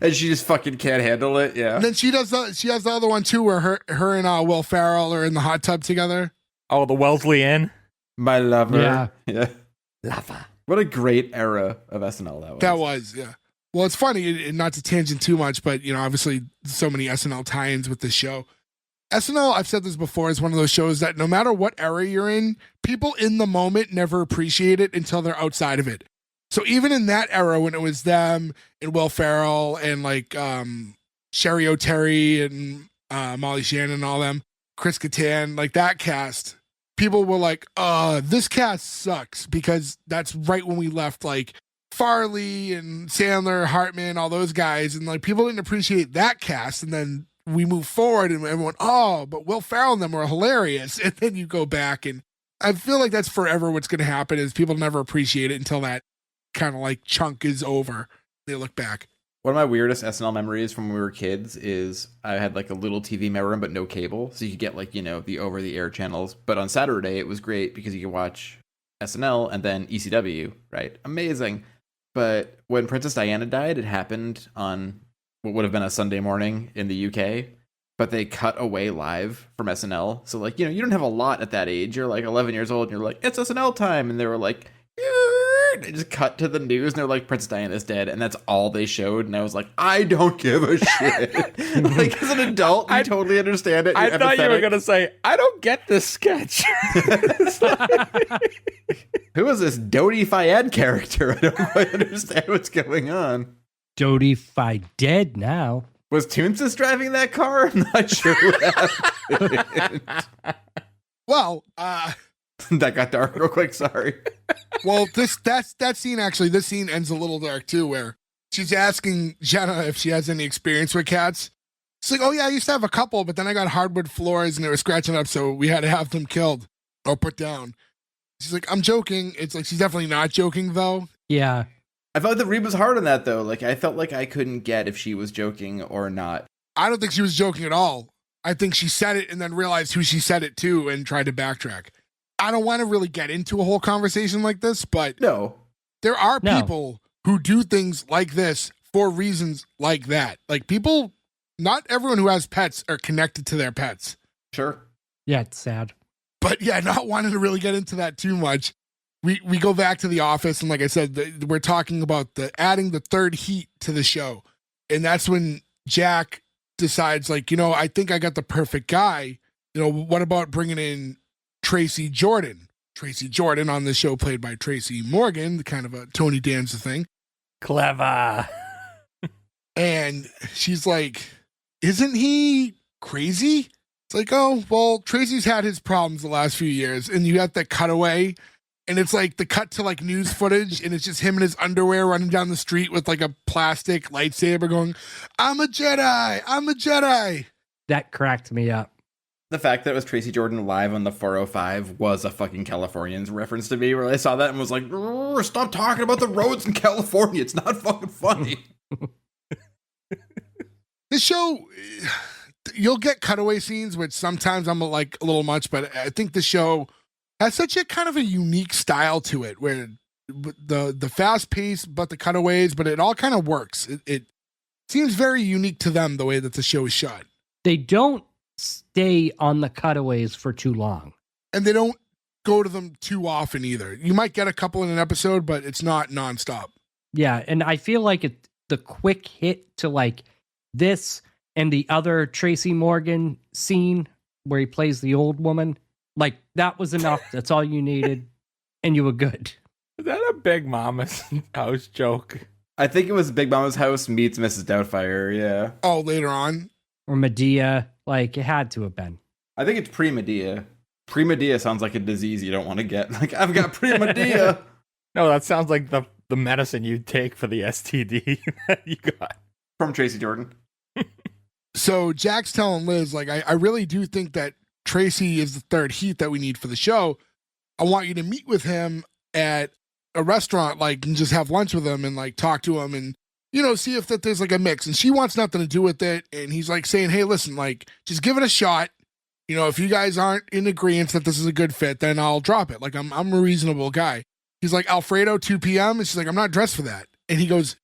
And she just fucking can't handle it. Yeah. And then she has the other one too, where her and Will Ferrell are in the hot tub together. Oh, the Wellesley Inn. My lover. Yeah. Lover. What a great era of SNL that was. That was, yeah. Well, it's funny, not to tangent too much, but, obviously so many SNL tie-ins with this show. SNL, I've said this before, is one of those shows that no matter what era you're in, people in the moment never appreciate it until they're outside of it. So even in that era, when it was them and Will Ferrell and like Sherry O'Terry and Molly Shannon and all them, Chris Kattan, like that cast, people were like, this cast sucks, because that's right when we left like Farley and Sandler, Hartman, all those guys. And like people didn't appreciate that cast. And then we moved forward and everyone, but Will Ferrell and them were hilarious. And then you go back, and I feel like that's forever what's going to happen, is people never appreciate it until that kind of like chunk is over. They look back. One of my weirdest SNL memories from when we were kids is I had like a little TV in my room, but no cable. So you could get like, the over the air channels. But on Saturday, it was great because you could watch SNL and then ECW, right? Amazing. But when Princess Diana died, it happened on what would have been a Sunday morning in the UK. But they cut away live from SNL. So like, you don't have a lot at that age. You're like 11 years old and you're like, it's SNL time. And they were like, they just cut to the news and they're like, Princess Diana's dead, and that's all they showed. And I was like, I don't give a shit. Like, as an adult, I totally understand it. I thought you were gonna say, I don't get this sketch. Who is this Dodie Fayed character? I don't quite understand what's going on. Dodie Fayed dead now. Was Toonsis driving that car? I'm not sure what happened. Well, That got dark real quick. Sorry. Well, that scene actually, this scene ends a little dark too, where she's asking Jenna if she has any experience with cats. She's like, oh yeah, I used to have a couple, but then I got hardwood floors and they were scratching up, so we had to have them killed or put down. She's like, I'm joking. It's like, she's definitely not joking though. Yeah. I felt like the read was hard on that though. Like I felt like I couldn't get if she was joking or not. I don't think she was joking at all. I think she said it and then realized who she said it to and tried to backtrack. I don't want to really get into a whole conversation like this, but No. there are people who do things like this for reasons like that. Like people, not everyone who has pets are connected to their pets. Sure. Yeah, it's sad. But yeah, not wanting to really get into that too much. We go back to the office, and like I said, we're talking about adding the third heat to the show. And that's when Jack decides, like, I think I got the perfect guy. What about bringing in Tracy Jordan? Tracy Jordan on the show played by Tracy Morgan, kind of a Tony Danza thing. Clever. And she's like, isn't he crazy? It's like, oh, well, Tracy's had his problems the last few years. And you got that cutaway, and it's like the cut to like news footage, and it's just him in his underwear running down the street with like a plastic lightsaber going, I'm a Jedi, I'm a Jedi. That cracked me up. The fact that it was Tracy Jordan live on the 405 was a fucking Californians reference to me, where I saw that and was like, stop talking about the roads in California. It's not fucking funny. This show, you'll get cutaway scenes, which sometimes I'm like a little much, but I think the show has such a kind of a unique style to it, where the fast pace, but the cutaways, but it all kind of works. It seems very unique to them, the way that the show is shot. They don't stay on the cutaways for too long. And they don't go to them too often either. You might get a couple in an episode, but it's not nonstop. Yeah, and I feel like the quick hit to like this and the other Tracy Morgan scene where he plays the old woman, like that was enough. That's all you needed, and you were good. Is that a Big Mama's house joke? I think it was Big Mama's house meets Mrs. Doubtfire, yeah. Oh, later on? Or Medea, like it had to have been. I think it's pre-Medea. Pre-Medea sounds like a disease you don't want to get. Like, I've got pre-Medea. No, that sounds like the medicine you'd take for the STD that you got. From Tracy Jordan. So Jack's telling Liz, like, I really do think that Tracy is the third heat that we need for the show. I want you to meet with him at a restaurant, like, and just have lunch with him and like talk to him and, see if that there's like a mix. And she wants nothing to do with it. And he's like saying, hey, listen, like, just give it a shot. If you guys aren't in agreement that this is a good fit, then I'll drop it. Like, I'm a reasonable guy. He's like, Alfredo, 2 p.m. And she's like, I'm not dressed for that. And he goes,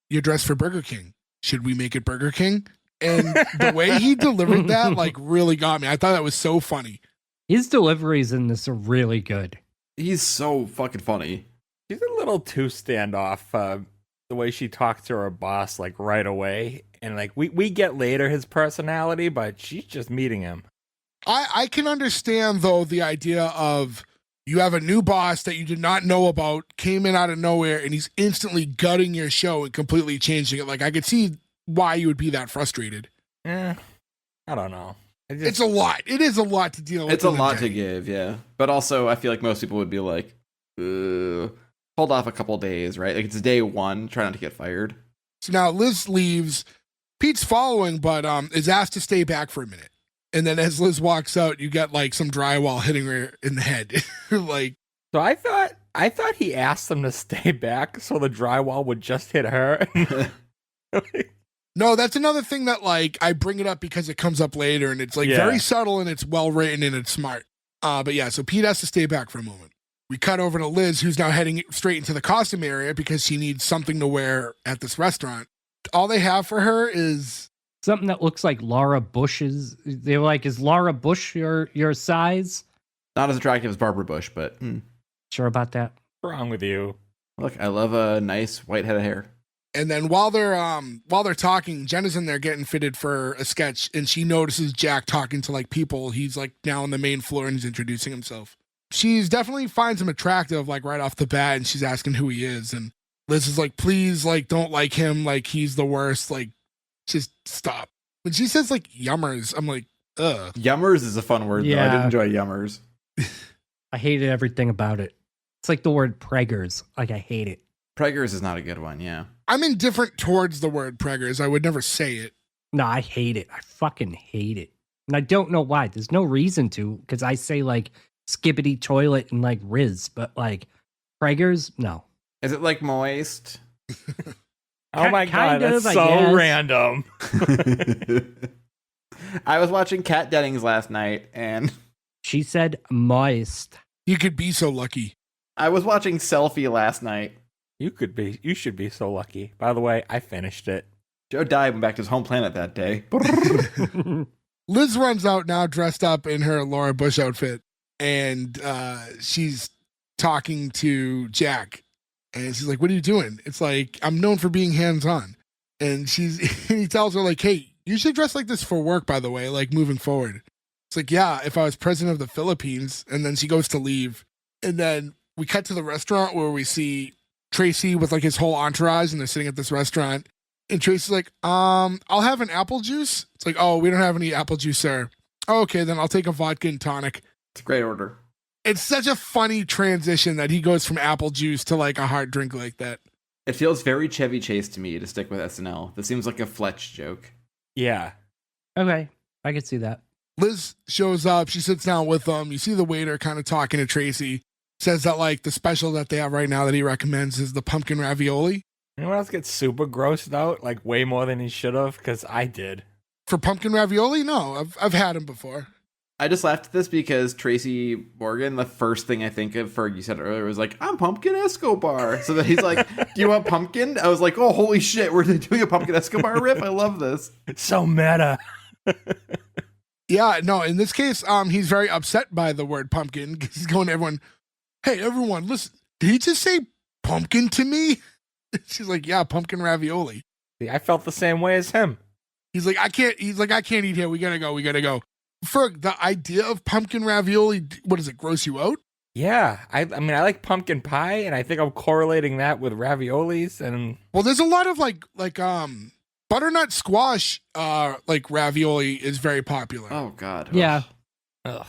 you're dressed for Burger King. Should we make it Burger King? And the way he delivered that, like, really got me. I thought that was so funny. His deliveries in this are really good. He's so fucking funny. She's a little too standoff. The way she talks to her boss, like, right away. And, like, we get later his personality, but she's just meeting him. I can understand, though, the idea of you have a new boss that you did not know about, came in out of nowhere, and he's instantly gutting your show and completely changing it. Like, I could see why you would be that frustrated. I don't know. It's a lot. It is a lot to deal with. It's a lot to give, yeah. But also, I feel like most people would be like, hold off a couple days, right? Like, it's day one, try not to get fired. So now Liz leaves. Pete's following, but is asked to stay back for a minute. And then as Liz walks out, you get like some drywall hitting her in the head. Like, so I thought he asked them to stay back so the drywall would just hit her. No, that's another thing that, like, I bring it up because it comes up later, and it's like very subtle and it's well written and it's smart. But yeah, so Pete has to stay back for a moment. We cut over to Liz, who's now heading straight into the costume area because she needs something to wear at this restaurant. All they have for her is something that looks like Laura Bush's. They were like, is Laura Bush your size? Not as attractive as Barbara Bush, but Sure about that? What's wrong with you? Look, I love a nice white head of hair. And then while they're talking, Jenna's in there getting fitted for a sketch, and she notices Jack talking to like people. He's like now on the main floor and he's introducing himself. She's definitely finds him attractive, like right off the bat, and she's asking who he is. And Liz is like, please, like, don't like him, like he's the worst, like just stop. When she says like yummers, I'm like, ugh. Yummers is a fun word, though. I did enjoy yummers. I hated everything about it. It's like the word preggers. Like, I hate it. Preggers is not a good one, yeah. I'm indifferent towards the word preggers. I would never say it. No, I hate it. I fucking hate it. And I don't know why. There's no reason to, because I say like skibbity toilet and like Riz, but like preggers, no. Is it like moist? Oh my Kind god, of, that's I so guess. random. I was watching Kat Dennings last night, and She said moist. You could be so lucky. I was watching Selfie last night. You should be so lucky. By the way, I finished it. Joe died and went back to his home planet that day. Liz runs out now dressed up in her Laura Bush outfit, and she's talking to Jack. And she's like, what are you doing? It's like, I'm known for being hands-on. And he tells her, like, hey, you should dress like this for work, by the way, like moving forward. It's like, yeah, if I was president of the Philippines. And then she goes to leave. And then we cut to the restaurant where we see Tracy with like his whole entourage, and they're sitting at this restaurant. And Tracy's like, I'll have an apple juice. It's like, oh, we don't have any apple juice, sir. Oh, okay, then I'll take a vodka and tonic. It's a great order. It's such a funny transition that he goes from apple juice to like a hard drink like that. It feels very Chevy Chase to me to stick with SNL. This seems like a Fletch joke. Yeah. Okay, I can see that. Liz shows up. She sits down with them. You see the waiter kind of talking to Tracy. Says that like the special that they have right now that he recommends is the pumpkin ravioli. Anyone else get super grossed out, like way more than he should have? Because I did. For pumpkin ravioli? No, I've had them before. I just laughed at this because Tracy Morgan, the first thing I think of, Ferg, you said earlier, was like, I'm Pumpkin Escobar. So that he's like, do you want pumpkin? I was like, oh, holy shit, we're doing a Pumpkin Escobar riff? I love this. It's so meta. Yeah, no, in this case, he's very upset by the word pumpkin because he's going to everyone, hey, everyone, listen, did he just say pumpkin to me? She's like, yeah, pumpkin ravioli. See, I felt the same way as him. He's like, I can't eat here. We gotta go. Ferg, the idea of pumpkin ravioli, what does it gross you out? Yeah, I mean, I like pumpkin pie, and I think I'm correlating that with raviolis. And Well, there's a lot of like butternut squash, like ravioli is very popular. Oh, God. Yeah. ugh.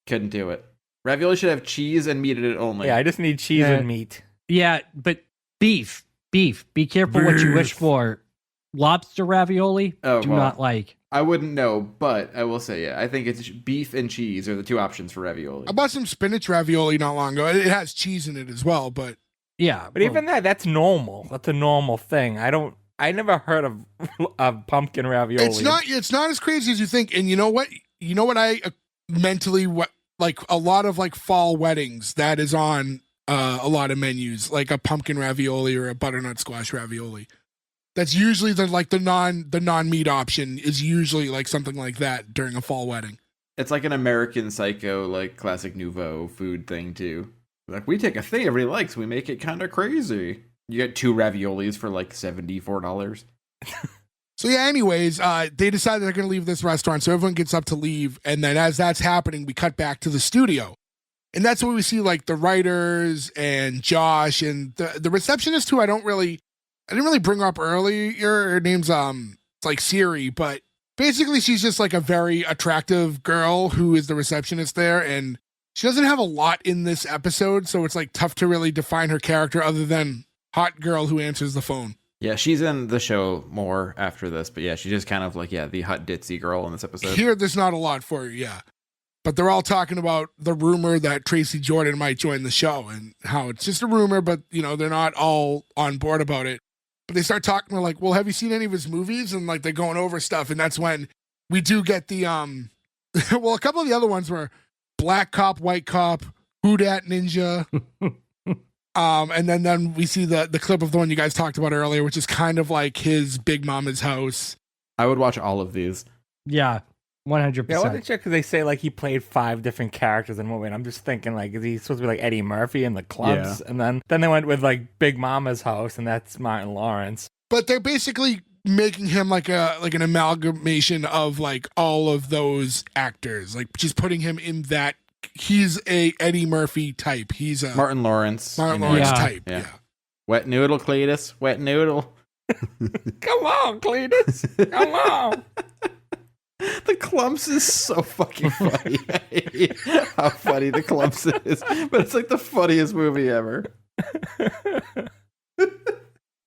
Couldn't do it. Ravioli should have cheese and meat in it only. Yeah, I just need cheese Yeah. and meat. Yeah, but beef. Be careful what you wish for. Lobster ravioli, Oh, do well. not like. I wouldn't know, but I will say, yeah, I think it's beef and cheese are the two options for ravioli. I bought some spinach ravioli not long ago. It has cheese in it as well, but Yeah. But even that's normal. That's a normal thing. I never heard of pumpkin ravioli. it's not as crazy as you think. And you know what? I mentally like a lot of like fall weddings that is on a lot of menus, like a pumpkin ravioli or a butternut squash ravioli. That's usually the non-meat option is usually like something like that during a fall wedding. It's like an American Psycho, like classic nouveau food thing too. Like, we take a thing everybody likes, we make it kind of crazy. You get 2 raviolis for like $74. So yeah, anyways, they decide they're going to leave this restaurant, so everyone gets up to leave, and then as that's happening, we cut back to the studio. And that's where we see like the writers and Josh and the receptionist who I didn't really bring her up earlier. Her name's it's like Siri, but basically she's just like a very attractive girl who is the receptionist there, and she doesn't have a lot in this episode, so it's like tough to really define her character other than hot girl who answers the phone. Yeah, she's in the show more after this, but yeah, she's just kind of like, yeah, the hot ditzy girl in this episode. Here, there's not a lot for her, yeah. But they're all talking about the rumor that Tracy Jordan might join the show and how it's just a rumor, but, you know, they're not all on board about it. But they start talking, they're like, well, have you seen any of his movies? And, like, they're going over stuff, and that's when we do get the, well, a couple of the other ones were Black Cop, White Cop, Who Dat Ninja. And then we see the clip of the one you guys talked about earlier, which is kind of like his Big Mama's house. I would watch all of these. Yeah, 100%. Yeah, I wanted to check because they say like he played 5 different characters in the movie. And I'm just thinking like, is he supposed to be like Eddie Murphy in the clubs? Yeah. And then they went with like Big Mama's house, and that's Martin Lawrence. But they're basically making him like an amalgamation of like all of those actors, like just putting him in that. He's a Eddie Murphy type. He's a Martin Lawrence. Martin you know. Lawrence Yeah. type. Yeah. Yeah. Wet noodle, Cletus. Wet noodle. Come on, Cletus. Come on. The Clumps is so fucking funny. I hate how funny The Clumps is, but it's like the funniest movie ever.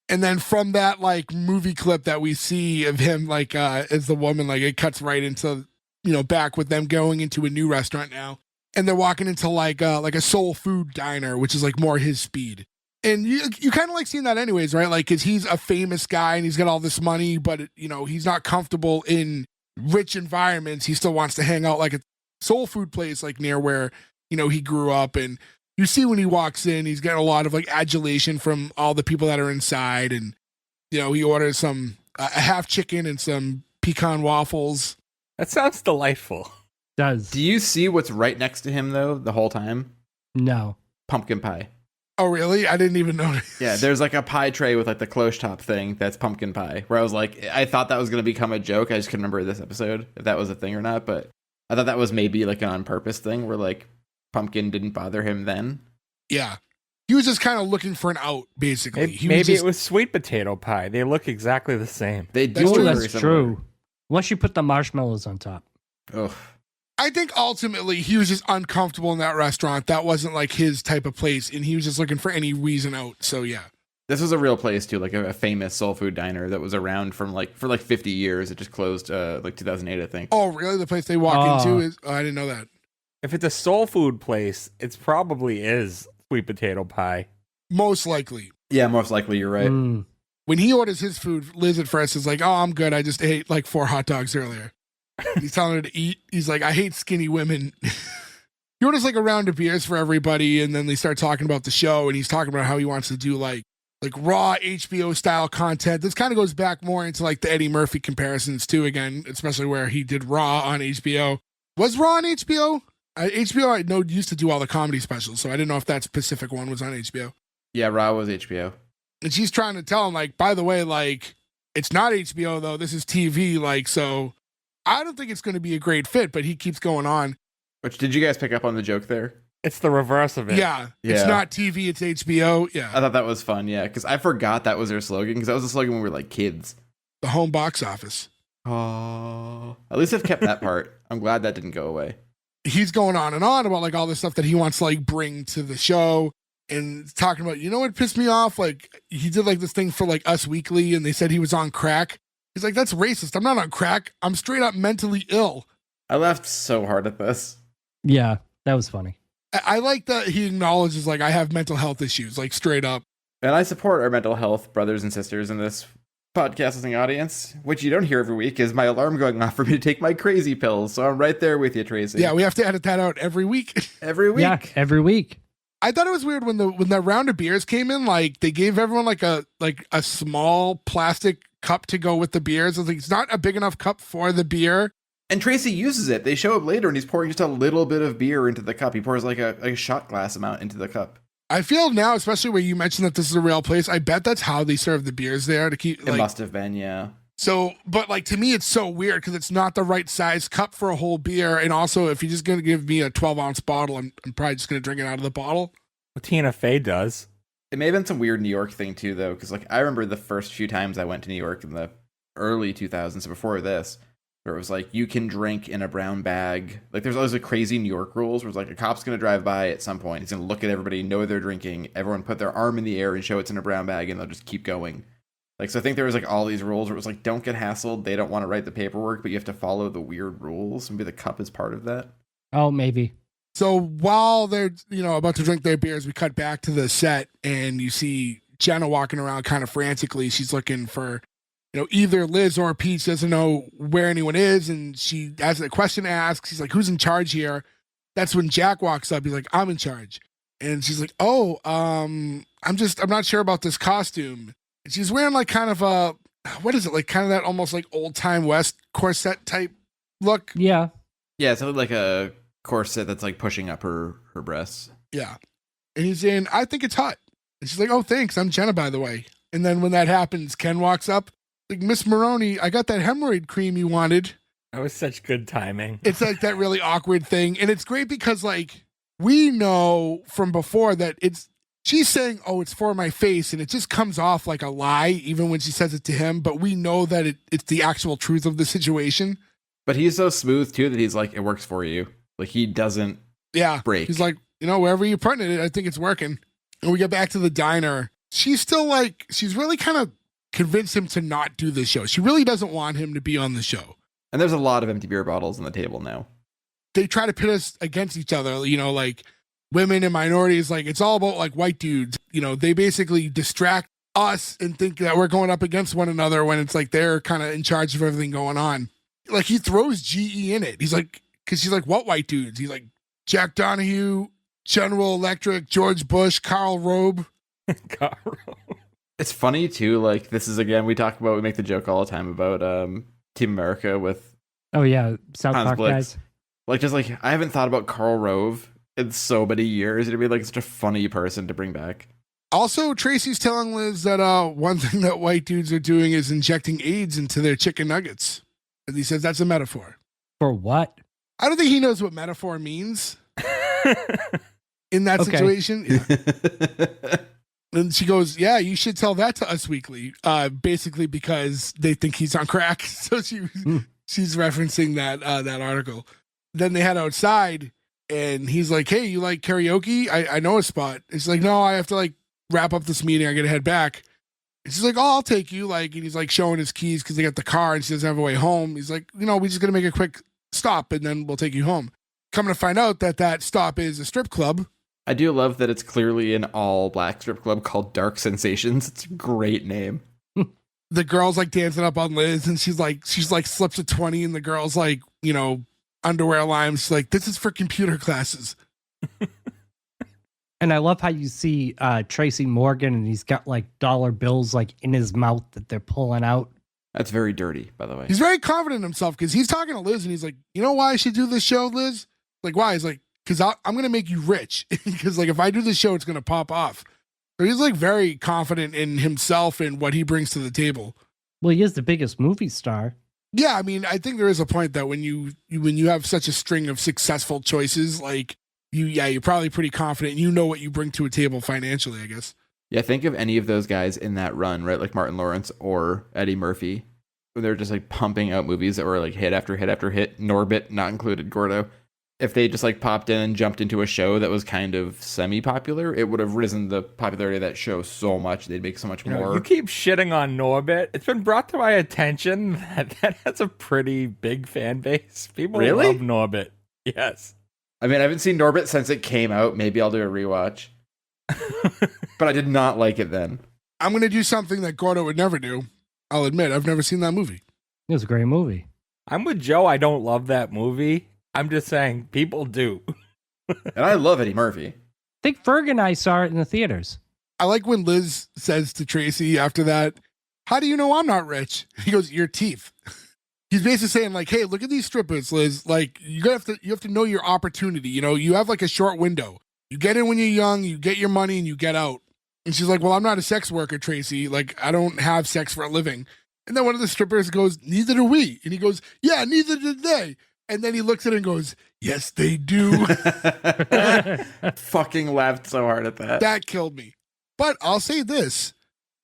And then from that like movie clip that we see of him like as the woman, like it cuts right into, you know, back with them going into a new restaurant now. And they're walking into like a soul food diner, which is like more his speed. And you kind of like seeing that anyways, right? Like, cause he's a famous guy and he's got all this money, but you know, he's not comfortable in rich environments. He still wants to hang out like a soul food place, like near where, you know, he grew up. And you see when he walks in, he's got a lot of like adulation from all the people that are inside. And, you know, he orders a half chicken and some pecan waffles. That sounds delightful. Does. Do you see what's right next to him though the whole time? No. Pumpkin pie. Oh, really? I didn't even notice. Yeah, there's like a pie tray with like the cloche top thing that's pumpkin pie, where I was like, I thought that was going to become a joke. I just couldn't remember this episode if that was a thing or not, but I thought that was maybe like an on purpose thing where like pumpkin didn't bother him then. Yeah. He was just kind of looking for an out, basically. Maybe it was sweet potato pie. They look exactly the same. They do. That's true. very That's similar. true. Unless you put the marshmallows on top. Ugh. I think ultimately he was just uncomfortable in that restaurant. That wasn't like his type of place, and he was just looking for any reason out. So yeah. This was a real place too, like a famous soul food diner that was around for 50 years. It just closed like 2008, I think. Oh, really? The place they walk into is? Oh, I didn't know that. If it's a soul food place, it probably is sweet potato pie. Most likely. Yeah, most likely you're right. Mm. When he orders his food, Liz at first is like, "Oh, I'm good. I just ate like 4 hot dogs earlier." He's telling her to eat. He's like, "I hate skinny women." He orders like a round of beers for everybody, and then they start talking about the show, and he's talking about how he wants to do like raw HBO style content. This kind of goes back more into like the Eddie Murphy comparisons too, again, especially where he did Raw on HBO. Was Raw on HBO? HBO I know used to do all the comedy specials, so I didn't know if that specific one was on HBO. Yeah, Raw was HBO. And she's trying to tell him like, by the way, like it's not HBO though. This is TV. Like, so I don't think it's going to be a great fit, but he keeps going on. Which, did you guys pick up on the joke there? It's the reverse of it. Yeah. It's not TV, it's HBO. Yeah. I thought that was fun, yeah, because I forgot that was their slogan, because that was the slogan when we were like kids. The home box office. Oh. At least I've kept that part. I'm glad that didn't go away. He's going on and on about like all this stuff that he wants to like bring to the show and talking about, you know what pissed me off? Like he did like this thing for like Us Weekly and they said he was on crack. He's like, that's racist. I'm not on crack. I'm straight up mentally ill. I laughed so hard at this. Yeah, that was funny. I like that he acknowledges like I have mental health issues, like straight up. And I support our mental health brothers and sisters in this podcast listening audience, which you don't hear every week is my alarm going off for me to take my crazy pills. So I'm right there with you, Tracy. Yeah, we have to edit that out every week. Every week. Yeah, every week. I thought it was weird when that round of beers came in, like they gave everyone like a small plastic cup to go with the beers. I was like, it's not a big enough cup for the beer. And Tracy uses it. They show up later and he's pouring just a little bit of beer into the cup. He pours like a shot glass amount into the cup. I feel now, especially where you mentioned that this is a real place, I bet that's how they serve the beers there to keep. It must have been, yeah. So, but like to me, it's so weird because it's not the right size cup for a whole beer. And also, if you're just going to give me a 12-ounce bottle, I'm probably just going to drink it out of the bottle. Well, Tina Fey does. It may have been some weird New York thing too, though, because like I remember the first few times I went to New York in the early 2000s, so before this, where it was like you can drink in a brown bag. Like there's always like crazy New York rules where it's like a cop's going to drive by at some point. He's going to look at everybody, know they're drinking. Everyone put their arm in the air and show it's in a brown bag, and they'll just keep going. Like, so I think there was like all these rules where it was like, don't get hassled. They don't want to write the paperwork, but you have to follow the weird rules. Maybe the cup is part of that. Oh, maybe. So while they're, about to drink their beers, we cut back to the set and you see Jenna walking around kind of frantically. She's looking for, either Liz or Pete. She doesn't know where anyone is. And she has a question asked. She's like, who's in charge here? That's when Jack walks up. He's like, I'm in charge. And she's like, I'm not sure about this costume. And she's wearing like kind of a, what is it? Like kind of that almost like old time West corset type look. Yeah. Yeah, it's like a corset that's like pushing up her breasts. Yeah. And he's saying, I think it's hot. And she's like, oh, thanks. I'm Jenna, by the way. And then when that happens, Ken walks up like, Miss Maroney, I got that hemorrhoid cream you wanted. That was such good timing. It's like that really awkward thing. And it's great because like we know from before that she's saying, oh, it's for my face. And it just comes off like a lie, even when she says it to him. But we know that it's the actual truth of the situation. But he's so smooth too that he's like, it works for you. Like he doesn't break. He's like, wherever you're putting it, I think it's working. And we get back to the diner. She's still like, she's really kind of convinced him to not do this show. She really doesn't want him to be on the show. And there's a lot of empty beer bottles on the table now. They try to pit us against each other, like women and minorities. Like it's all about like white dudes. They basically distract us and think that we're going up against one another when it's like they're kind of in charge of everything going on. Like he throws GE in it. He's like, because she's like, what white dudes? He's like, Jack Donaghy, General Electric, George Bush, Karl Rove. It's funny too. Like this is again, we make the joke all the time about Team America with South Park guys. Like just like I haven't thought about Karl Rove in so many years. It'd be like such a funny person to bring back. Also, Tracy's telling Liz that one thing that white dudes are doing is injecting AIDS into their chicken nuggets. And he says that's a metaphor. For what? I don't think he knows what metaphor means in that situation. Yeah. And she goes, yeah, you should tell that to Us Weekly, basically because they think he's on crack. So she's referencing that article. Then they head outside and he's like, hey, you like karaoke? I know a spot. And she's like, no, I have to like wrap up this meeting. I got to head back. And she's like, oh, I'll take you. Like, and he's like showing his keys because they got the car and she doesn't have a way home. He's like, we're just going to make a quick stop and then we'll take you home. Coming to find out that stop is a strip club. I do love that it's clearly an all black strip club called Dark Sensations. It's a great name. The girl's like dancing up on Liz and she's like slips a 20 and the girl's like, underwear lines. She's like, this is for computer classes. And I love how you see Tracy Morgan and he's got like dollar bills like in his mouth that they're pulling out. That's very dirty, by the way. He's very confident in himself because he's talking to Liz and he's like, you know why I should do this show, Liz? Like, why? He's like, because I'm going to make you rich. Because like if I do this show, it's going to pop off. So he's like very confident in himself and what he brings to the table. Well, he is the biggest movie star. Yeah, I mean, I think there is a point that when you have such a string of successful choices, like you're probably pretty confident and you know what you bring to a table financially, I guess. Yeah, think of any of those guys in that run, right? Like Martin Lawrence or Eddie Murphy. They're just like pumping out movies that were like hit after hit after hit, Norbit not included, Gordo. If they just like popped in and jumped into a show that was kind of semi-popular, it would have risen the popularity of that show so much. They'd make so much more. You keep shitting on Norbit. It's been brought to my attention that has a pretty big fan base. People love Norbit. Yes. I mean, I haven't seen Norbit since it came out. Maybe I'll do a rewatch. But I did not like it then. I'm going to do something that Gordo would never do. I'll admit, I've never seen that movie. It was a great movie. I'm with Joe. I don't love that movie. I'm just saying, people do. And I love Eddie Murphy. I think Ferg and I saw it in the theaters. I like when Liz says to Tracy after that, how do you know I'm not rich? He goes, your teeth. He's basically saying like, hey, look at these strippers, Liz. Like you have to know your opportunity. You have like a short window. You get in when you're young, you get your money and you get out. And she's like, well, I'm not a sex worker, Tracy. Like I don't have sex for a living. And then one of the strippers goes, neither do we. And he goes, yeah, neither did they. And then he looks at it and goes, yes, they do. Fucking laughed so hard at that. That killed me. But I'll say this.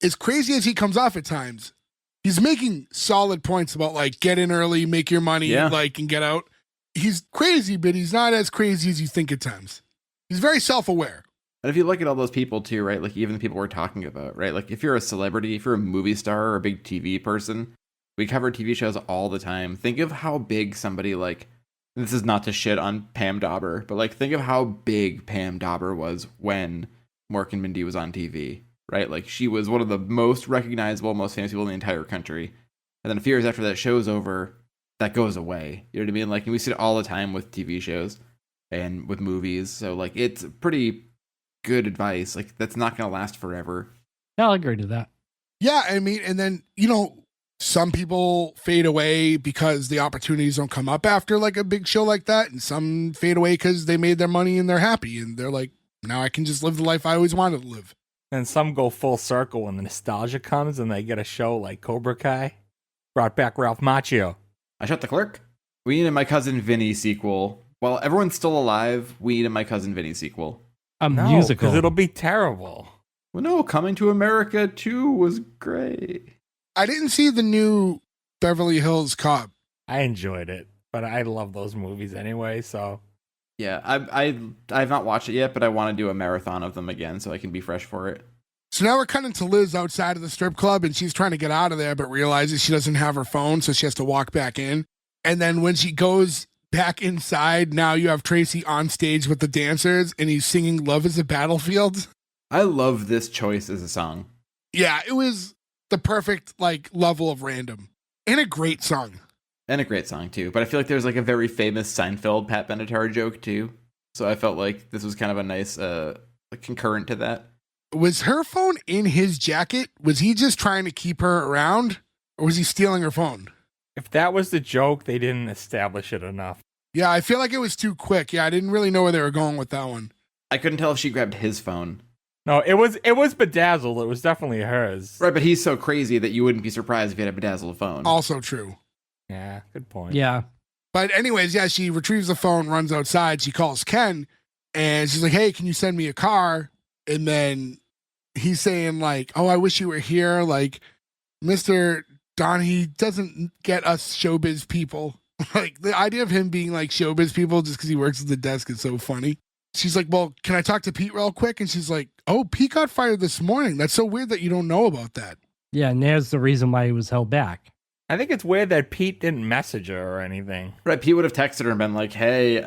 As crazy as he comes off at times, he's making solid points about like get in early, make your money, like and get out. He's crazy, but he's not as crazy as you think at times. He's very self-aware. And if you look at all those people too, right? Like even the people we're talking about, right? Like if you're a celebrity, if you're a movie star or a big TV person, we cover TV shows all the time. Think of how big somebody like, this is not to shit on Pam Dauber, but like think of how big Pam Dauber was when Mork and Mindy was on TV, right? Like she was one of the most recognizable, most famous people in the entire country. And then a few years after that show's over, that goes away. You know what I mean? Like, and we see it all the time with TV shows and with movies. So like, it's pretty good advice. Like that's not going to last forever. Yeah, I'll agree to that. Yeah. I mean, and then, some people fade away because the opportunities don't come up after like a big show like that. And some fade away because they made their money and they're happy. And they're like, now I can just live the life I always wanted to live. And some go full circle when the nostalgia comes and they get a show like Cobra Kai. Brought back Ralph Macchio. I Shot the Clerk. We need a My Cousin Vinny sequel. While everyone's still alive, we need a My Cousin Vinny sequel. A musical. Because it'll be terrible. Well, no, Coming to America 2 was great. I didn't see the new Beverly Hills Cop. I enjoyed it. but I love those movies anyway. So Yeah, I've not watched it yet, but I want to do a marathon of them again so I can be fresh for it. So now we're cutting to Liz outside of the strip club, and she's trying to get out of there, but realizes she doesn't have her phone, so she has to walk back in. And then when she goes back inside, now you have Tracy on stage with the dancers, and he's singing "Love Is a Battlefield." I love this choice as a song. Yeah, it was the perfect level of random, and a great song. And a great song, too. But I feel like there's like a very famous Seinfeld Pat Benatar joke, too. So I felt like this was kind of a nice concurrent to that. Was her phone in his jacket? Was he just trying to keep her around? Or was he stealing her phone? if that was the joke, they didn't establish it enough. Yeah, I feel like it was too quick. Yeah, I didn't really know where they were going with that one. I couldn't tell if she grabbed his phone. No, it was bedazzled. It was definitely hers. Right, but he's so crazy that you wouldn't be surprised if he had a bedazzled phone. Also true. Yeah, good point. Yeah. But anyways, yeah, she retrieves the phone, runs outside. She calls Ken, and she's like, hey, can you send me a car? And then he's saying like, oh, I wish you were here. Like, Mr. Donaghy doesn't get us showbiz people. Like, the idea of him being like showbiz people just because he works at the desk is so funny. She's like, well, can I talk to Pete real quick? And she's like, oh, Pete got fired this morning. That's so weird that you don't know about that. Yeah, and there's the reason why he was held back. I think it's weird that Pete didn't message her or anything. Right, Pete would have texted her and been like, hey,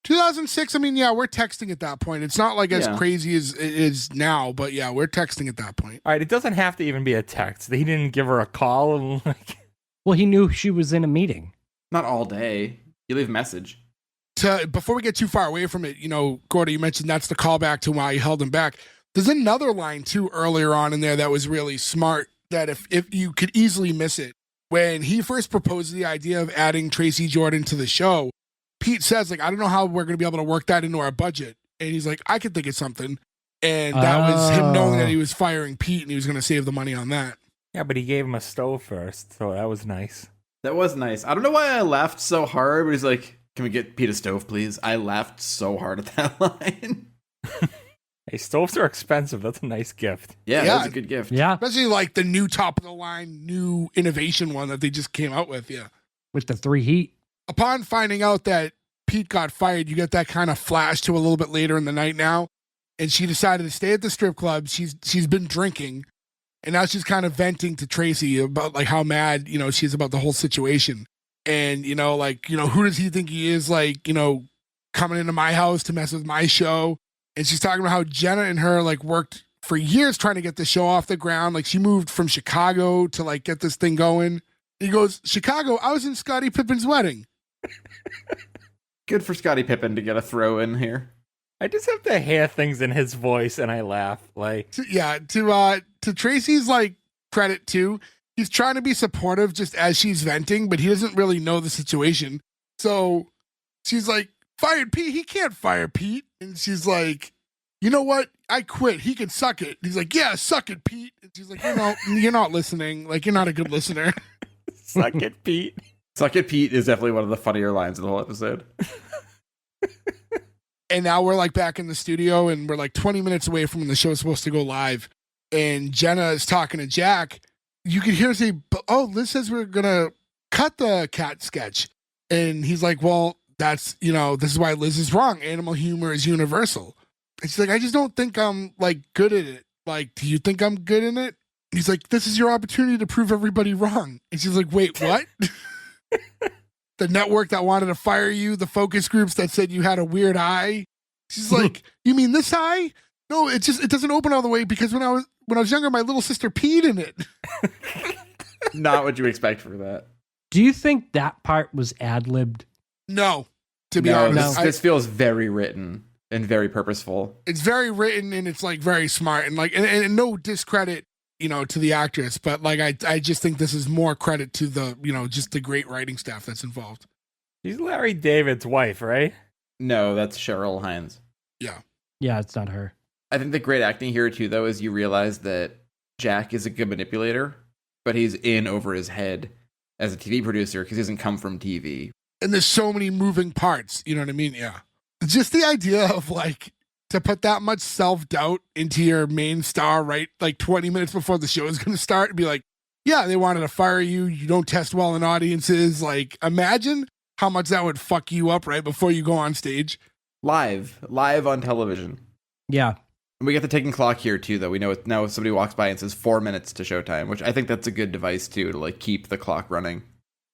2006, I mean, yeah, we're texting at that point. It's not like as Yeah. crazy as it is now, but yeah, we're texting at that point. All right, it doesn't have to even be a text. He didn't give her a call and like. Well, he knew she was in a meeting. not all day. You leave a message. Before we get too far away from it, you know, Gordy, you mentioned that's the callback to why you held him back. There's another line too earlier on in there that was really smart that if you could easily miss it. When he first proposed the idea of adding Tracy Jordan to the show, Pete says, like, I don't know how we're going to be able to work that into our budget. And he's like, I could think of something. And that was him knowing that he was firing Pete and he was going to save the money on that. Yeah, but he gave him a stove first, so that was nice. That was nice. I don't know why I laughed so hard, but he's like, can we get Pete a stove, please? I laughed so hard at that line. Hey, stoves are expensive. That's a nice gift. Yeah, Yeah. that was a good gift. Yeah, Especially like the new top of the line, new innovation one that they just came out with. Yeah. with the 3 heat. Upon finding out that Pete got fired, you get that kind of flash to a little bit later in the night now. And she decided to stay at the strip club. She's been drinking. And now she's kind of venting to Tracy about like how mad, you know, she is about the whole situation. And, you know, like, you know, who does he think he is? Like, you know, coming into my house to mess with my show. And she's talking about how Jenna and her like worked for years trying to get the show off the ground. Like she moved from Chicago to like get this thing going. He goes, Chicago, I was in Scottie Pippen's wedding. Good for Scottie Pippen to get a throw in here. I just have to hear things in his voice and I laugh. Like, To Tracy's like credit too, he's trying to be supportive just as she's venting, but he doesn't really know the situation. So she's like, fired Pete, he can't fire Pete. And she's like, you know what? I quit. He can suck it. He's like, yeah, suck it, Pete. And she's like, you're not listening. Like, you're not a good listener. suck it, Pete. Suck it, Pete is definitely one of the funnier lines of the whole episode. And now we're like back in the studio and we're like 20 minutes away from when the show's supposed to go live. And Jenna is talking to Jack. You can hear her say, oh, Liz says we're going to cut the cat sketch. And he's like, well, that's, you know, this is why Liz is wrong. Animal humor is universal. And she's like, I just don't think I'm like good at it. Like, do you think I'm good in it? And he's like, this is your opportunity to prove everybody wrong. And she's like, wait, what? The network that wanted to fire you, the focus groups that said you had a weird eye. She's like, you mean this eye? No, it doesn't open all the way because when I was younger, my little sister peed in it. Not what you expect for that. Do you think that part was ad-libbed? No, to be No, honest. this feels very written and very purposeful. It's very written and it's like very smart and like and no discredit, you know, to the actress, but like I just think this is more credit to the, you know, just the great writing staff that's involved. She's Larry David's wife, right? No, that's Cheryl Hines. Yeah, it's not her. I think the great acting here too, though, is you realize that Jack is a good manipulator, but he's in over his head as a TV producer because he doesn't come from TV. And there's so many moving parts, you know what I mean? Yeah. Just the idea of like to put that much self-doubt into your main star, right? Like 20 minutes before the show is going to start and be like, yeah, they wanted to fire you. You don't test well in audiences. Like, imagine how much that would fuck you up right before you go on stage. Live on television. Yeah. And we get the ticking clock here too, though. We know now if somebody walks by and says 4 minutes to showtime, which I think that's a good device too, to like keep the clock running.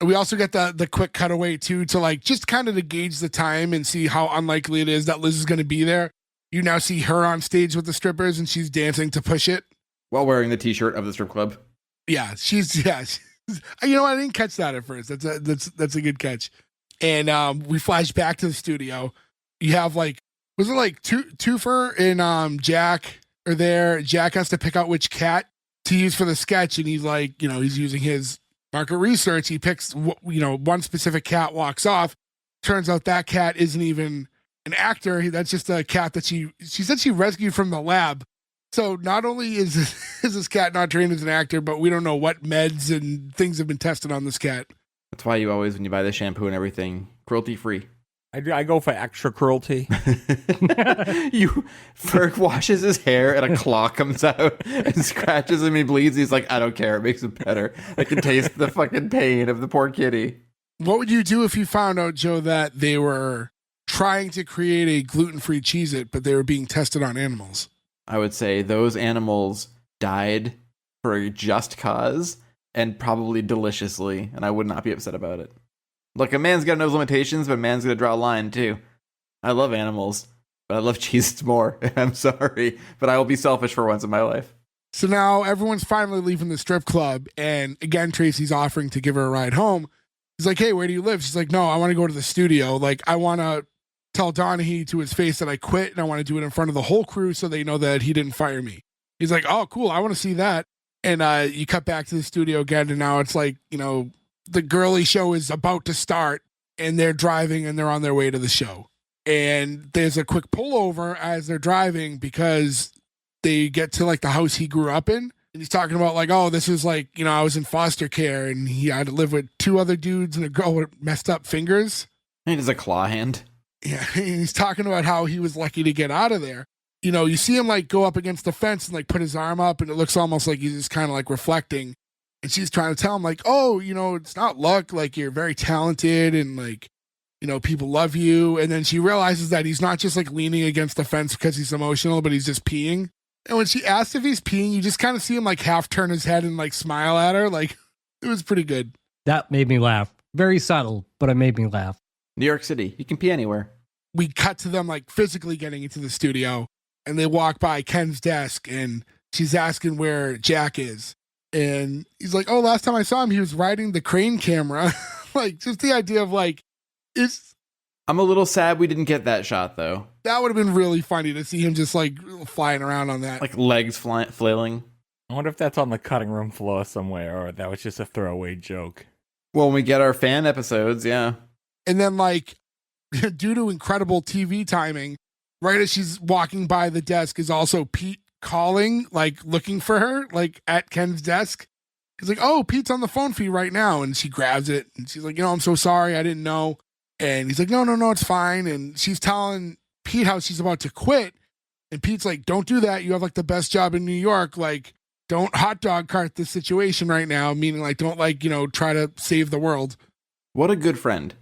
We also get the quick cutaway too, to like just kind of to gauge the time and see how unlikely it is that Liz is going to be there. You now see her on stage with the strippers and she's dancing to Push It. While wearing the t-shirt of the strip club. Yeah, you know, I didn't catch that at first. That's a good catch. And we flash back to the studio. You have like, was it like Twofer and Jack are there. Jack has to pick out which cat to use for the sketch. And he's like, you know, he's using his market research. He picks, you know, one specific cat, walks off. Turns out that cat isn't even an actor. That's just a cat that she said she rescued from the lab. So not only is this cat not trained as an actor, but we don't know what meds and things have been tested on this cat. That's why you always, when you buy the shampoo and everything, cruelty free. I go for extra cruelty. Ferg washes his hair and a claw comes out and scratches him. He bleeds. He's like, I don't care. It makes it better. I can taste the fucking pain of the poor kitty. What would you do if you found out, Joe, that they were trying to create a gluten-free Cheez-It, but they were being tested on animals? I would say those animals died for a just cause and probably deliciously, and I would not be upset about it. Look, a man's got no limitations, but a man's going to draw a line, too. I love animals, but I love Cheez-Its more. I'm sorry, but I will be selfish for once in my life. So now everyone's finally leaving the strip club, and again, Tracy's offering to give her a ride home. He's like, hey, where do you live? She's like, no, I want to go to the studio. Like, I want to tell Donaghy to his face that I quit, and I want to do it in front of the whole crew so they know that he didn't fire me. He's like, oh, cool, I want to see that. And you cut back to the studio again, and now it's like, you know, the girly show is about to start, and they're driving, and they're on their way to the show. And there's a quick pullover as they're driving because they get to, like, the house he grew up in. And he's talking about, like, oh, this is like, you know, I was in foster care, and he had to live with 2 other dudes and a girl with messed up fingers. He has a claw hand. Yeah, and he's talking about how he was lucky to get out of there. You know, you see him, like, go up against the fence and, like, put his arm up, and it looks almost like he's just kind of, like, reflecting. And she's trying to tell him, like, oh, you know, it's not luck. Like, you're very talented and, like, you know, people love you. And then she realizes that he's not just, like, leaning against the fence because he's emotional, but he's just peeing. And when she asks if he's peeing, you just kind of see him, like, half turn his head and, like, smile at her. Like, it was pretty good. That made me laugh. Very subtle, but it made me laugh. New York City. You can pee anywhere. We cut to them, like, physically getting into the studio. And they walk by Ken's desk, and she's asking where Jack is. And he's like, oh, last time I saw him, he was riding the crane camera. Like, just the idea of, like, I'm a little sad we didn't get that shot, though. That would have been really funny to see him just, like, flying around on that. Like, legs flailing. I wonder if that's on the cutting room floor somewhere, or that was just a throwaway joke. Well, when we get our fan episodes, yeah. And then, like, due to incredible TV timing, right as she's walking by the desk is also Pete calling, like, looking for her, like, at Ken's desk. He's like, oh, Pete's on the phone for you right now. And she grabs it, and she's like, you know, I'm so sorry, I didn't know. And he's like, no, it's fine. And she's telling Pete how she's about to quit. And Pete's like, don't do that. You have, like, the best job in New York. Like, don't hot dog cart this situation right now. Meaning, like, don't, like, you know, try to save the world. What a good friend.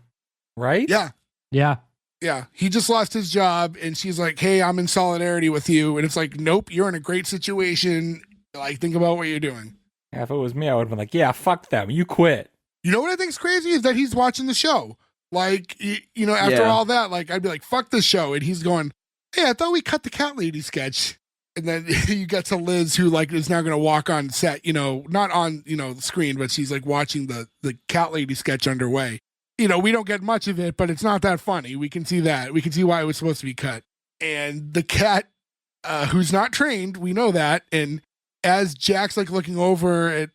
Right? Yeah. Yeah. Yeah, he just lost his job, and she's like, hey, I'm in solidarity with you. And it's like, nope, you're in a great situation. Like, think about what you're doing. Yeah, if it was me, I would have been like, yeah, fuck them. You quit. You know what I think's crazy is that he's watching the show. Like, you know, after all that, like, I'd be like, fuck the show. And he's going, hey, I thought we cut the cat lady sketch. And then you get to Liz, who, like, is now going to walk on set, you know, not on, you know, the screen, but she's, like, watching the cat lady sketch underway. You know, we don't get much of it, but it's not that funny. We can see that. We can see why it was supposed to be cut. And the cat, who's not trained, we know that. And as Jack's, like, looking over at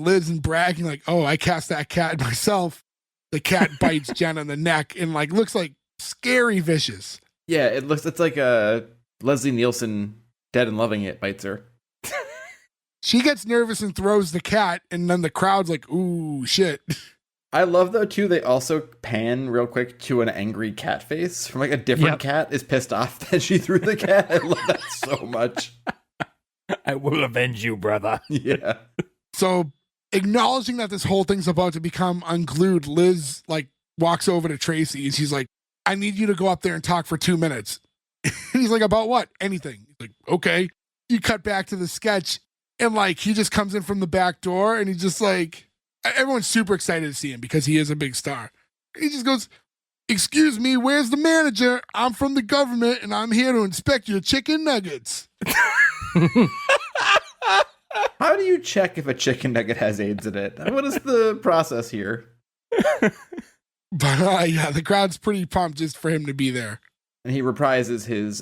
Liz and bragging, like, oh, I cast that cat myself, the cat bites Jen on the neck and, like, looks like scary vicious. Yeah, it's like Leslie Nielsen, Dead and Loving It, bites her. She gets nervous and throws the cat, and then the crowd's like, ooh, shit. I love, though, too, they also pan real quick to an angry cat face from, like, a different cat is pissed off that she threw the cat. I love that so much. I will avenge you, brother. Yeah. So, acknowledging that this whole thing's about to become unglued, Liz, like, walks over to Tracy and she's like, I need you to go up there and talk for 2 minutes. And he's like, about what? Anything. He's like, okay. You cut back to the sketch and like he just comes in from the back door and he's just like, everyone's super excited to see him because he is a big star. He just goes, excuse me, where's the manager? I'm from the government and I'm here to inspect your chicken nuggets. How do you check if a chicken nugget has AIDS in it? What is the process here? But yeah, the crowd's pretty pumped just for him to be there. And he reprises his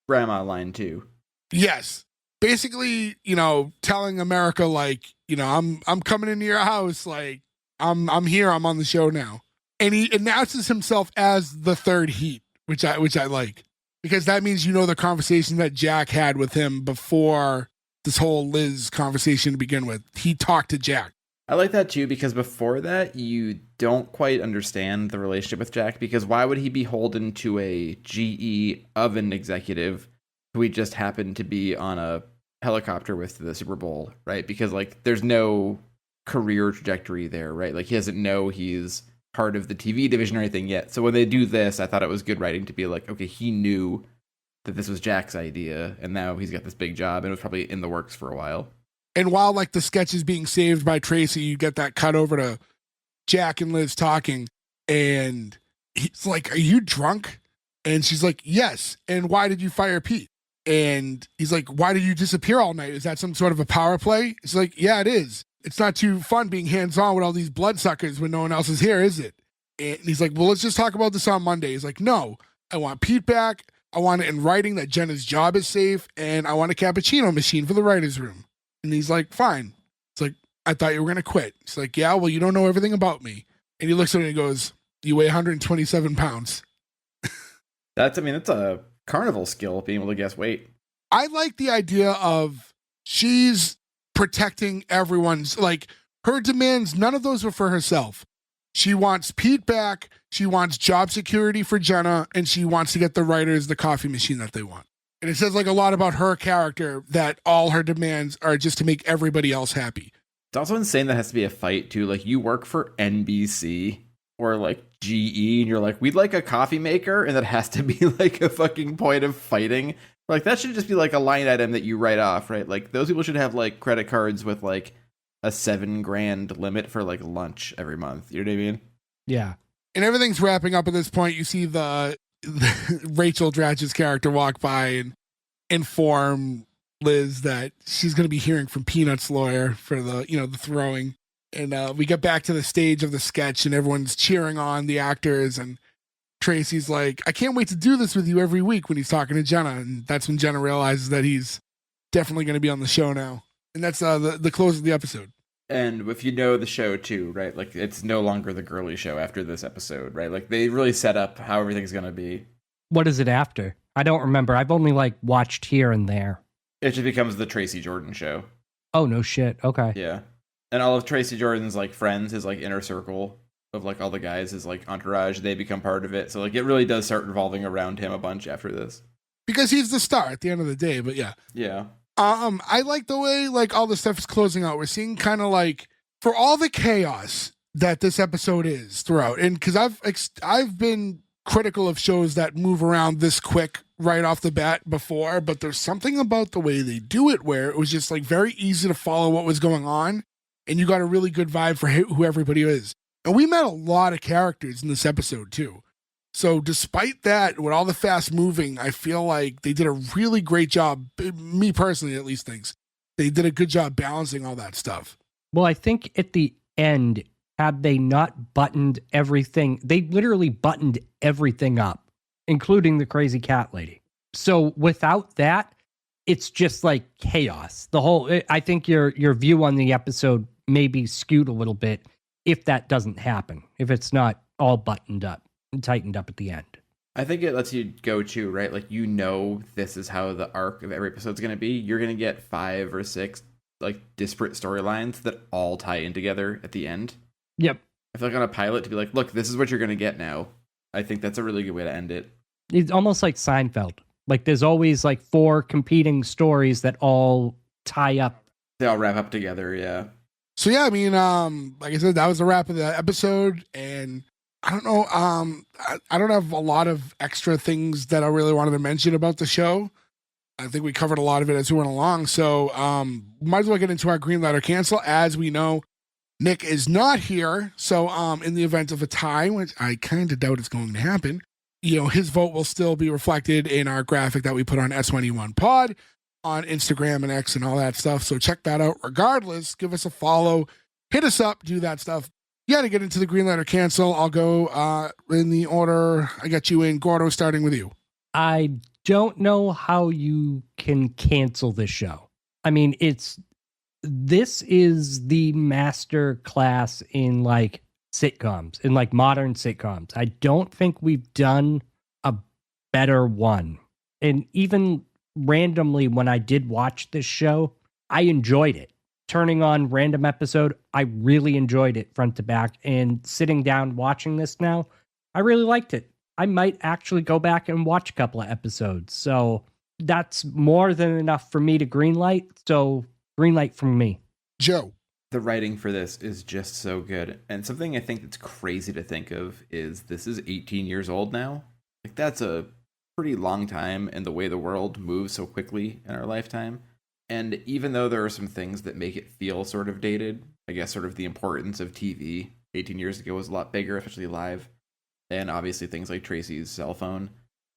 grandma line too. Yes. Basically, you know, telling America like, you know, I'm coming into your house, like I'm here, I'm on the show now. And he announces himself as the third heat, which I like. Because that means you know the conversation that Jack had with him before this whole Liz conversation to begin with. He talked to Jack. I like that too, because before that, you don't quite understand the relationship with Jack, because why would he be beholden to a GE oven executive who he just happened to be on a helicopter with the Super Bowl, right? Because like there's no career trajectory there, right? Like he doesn't know he's part of the TV division or anything yet. So when they do this, I thought it was good writing to be like, okay, he knew that this was Jack's idea and now he's got this big job and it was probably in the works for a while. And while like the sketch is being saved by Tracy, you get that cut over to Jack and Liz talking and he's like, are you drunk? And she's like, yes. And why did you fire Pete? And he's like, why did you disappear all night? Is that some sort of a power play? It's like, yeah, it is. It's not too fun being hands-on with all these bloodsuckers when no one else is here, is it? And he's like, well, let's just talk about this on Monday. He's like, no, I want Pete back. I want it in writing that Jenna's job is safe. And I want a cappuccino machine for the writer's room. And he's like, fine. It's like, I thought you were going to quit. He's like, yeah, well, you don't know everything about me. And he looks at her and he goes, you weigh 127 pounds. That's a carnival skill, being able to guess weight. I like the idea of she's protecting everyone's, like, her demands, none of those were for herself. She wants Pete back, she wants job security for Jenna, and she wants to get the writers the coffee machine that they want. And it says like a lot about her character that all her demands are just to make everybody else happy. It's also insane that has to be a fight too. Like you work for NBC or like GE and you're like, we'd like a coffee maker, and that has to be like a fucking point of fighting. Like that should just be like a line item that you write off, right? Like those people should have like credit cards with like a $7,000 limit for like lunch every month. You know what I mean? Yeah. And everything's wrapping up at this point. You see the Rachel Dratch's character walk by and inform Liz that she's going to be hearing from Peanut's lawyer for the, you know, the throwing. And we get back to the stage of the sketch and everyone's cheering on the actors. And Tracy's like, I can't wait to do this with you every week when he's talking to Jenna. And that's when Jenna realizes that he's definitely going to be on the show now. And that's the close of the episode. And if you know the show too, right? Like it's no longer the girly show after this episode, right? Like they really set up how everything's going to be. What is it after? I don't remember. I've only like watched here and there. It just becomes the Tracy Jordan show. Oh, no shit. Okay. Yeah. And all of Tracy Jordan's like friends, his like inner circle of like all the guys, his like entourage, they become part of it. So like it really does start revolving around him a bunch after this. Because he's the star at the end of the day, but yeah. Yeah. I like the way like all the stuff is closing out. We're seeing kind of like for all the chaos that this episode is throughout, and because I've been critical of shows that move around this quick right off the bat before, but there's something about the way they do it where it was just like very easy to follow what was going on, and you got a really good vibe for who everybody is. And we met a lot of characters in this episode too. So despite that, with all the fast moving, I feel like they did a really great job. Me personally, at least, thinks they did a good job balancing all that stuff. Well, I think at the end, had they not buttoned everything, they literally buttoned everything up, including the crazy cat lady. So without that, it's just like chaos. The whole, I think your view on the episode may be skewed a little bit if that doesn't happen, if it's not all buttoned up and tightened up at the end. I think it lets you go too, right? Like, you know, this is how the arc of every episode is going to be. You're going to get 5 or 6 like disparate storylines that all tie in together at the end. Yep. I feel like on a pilot to be like, look, this is what you're going to get now. I think that's a really good way to end it. It's almost like Seinfeld. Like there's always like 4 competing stories that all tie up. They all wrap up together. Yeah. So yeah, I mean, like I said, that was the wrap of the episode, and I don't know. I don't have a lot of extra things that I really wanted to mention about the show. I think we covered a lot of it as we went along. So might as well get into our green light or cancel. As we know, Nick is not here. So in the event of a tie, which I kind of doubt is going to happen, his vote will still be reflected in our graphic that we put on S1E1 Pod on Instagram and X and all that stuff. So check that out. Regardless, give us a follow, hit us up, do that stuff. To get into the green light or cancel, I'll go in the order I got you in. Gordo, starting with you. I don't know how you can cancel this show. I mean, this is the master class in like sitcoms, in like modern sitcoms. I don't think we've done a better one. And even randomly, when I did watch this show, I enjoyed it. Turning on random episode, I really enjoyed it front to back. And sitting down watching this now, I really liked it. I might actually go back and watch a couple of episodes. So that's more than enough for me to greenlight. So greenlight from me. Joe. The writing for this is just so good. And something I think that's crazy to think of is this is 18 years old now. Like, that's a pretty long time in the way the world moves so quickly in our lifetime. And even though there are some things that make it feel sort of dated, I guess sort of the importance of TV 18 years ago was a lot bigger, especially live. And obviously things like Tracy's cell phone.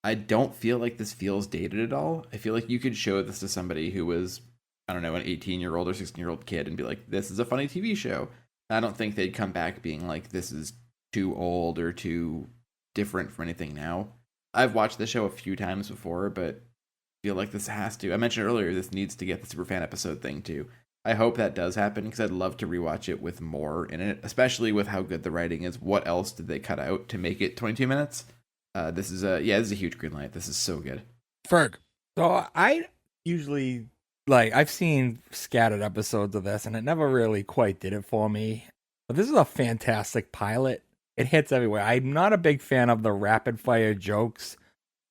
I don't feel like this feels dated at all. I feel like you could show this to somebody who was, I don't know, an 18-year-old or 16-year-old kid and be like, this is a funny TV show. I don't think they'd come back being like, this is too old or too different from anything now. I've watched the show a few times before, but I feel like this has to. I mentioned earlier, this needs to get the superfan episode thing too. I hope that does happen because I'd love to rewatch it with more in it, especially with how good the writing is. What else did they cut out to make it 22 minutes? This is a huge green light. This is so good. Ferg. So I usually, I've seen scattered episodes of this, and it never really quite did it for me. But this is a fantastic pilot. It hits everywhere. I'm not a big fan of the rapid fire jokes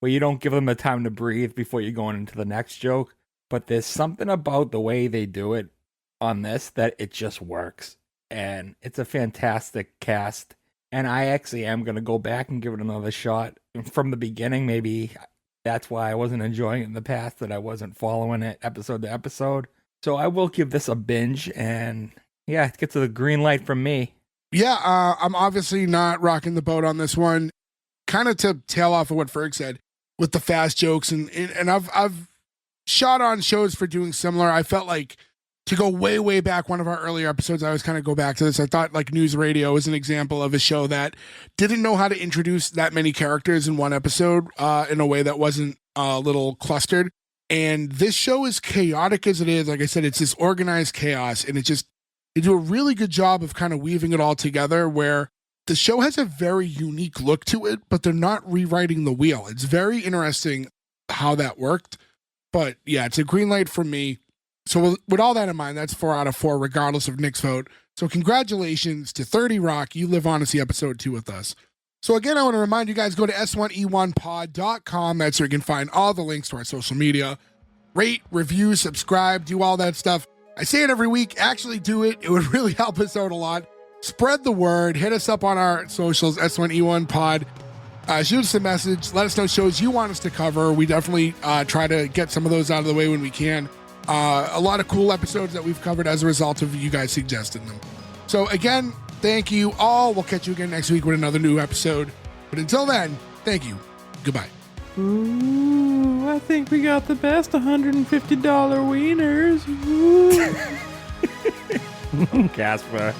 where you don't give them the time to breathe before you're going into the next joke. But there's something about the way they do it on this that it just works. And it's a fantastic cast. And I actually am going to go back and give it another shot from the beginning. Maybe that's why I wasn't enjoying it in the past, that I wasn't following it episode to episode. So I will give this a binge. And yeah, it gets a green light from me. Yeah, I'm obviously not rocking the boat on this one. Kind of to tail off of what Ferg said with the fast jokes. And I've shot on shows for doing similar. I felt like to go way, way back, one of our earlier episodes, I always kind of go back to this. I thought like News Radio is an example of a show that didn't know how to introduce that many characters in one episode in a way that wasn't a little clustered. And this show, is chaotic as it is, like I said, it's this organized chaos, and they do a really good job of kind of weaving it all together, where the show has a very unique look to it, but they're not rewriting the wheel. It's very interesting how that worked. But yeah, it's a green light for me. So with all that in mind, that's 4 out of 4, regardless of Nick's vote. So congratulations to 30 Rock. You live on to see episode 2 with us. So again, I want to remind you guys, go to s1e1pod.com. That's where you can find all the links to our social media. Rate, review, subscribe, do all that stuff. I say it every week. Actually do it. It would really help us out a lot. Spread the word. Hit us up on our socials, S1E1 Pod. Shoot us a message. Let us know shows you want us to cover. We definitely try to get some of those out of the way when we can. A lot of cool episodes that we've covered as a result of you guys suggesting them. So again, thank you all. We'll catch you again next week with another new episode. But until then, thank you. Goodbye. Ooh, I think we got the best $150 wieners. Ooh. Casper.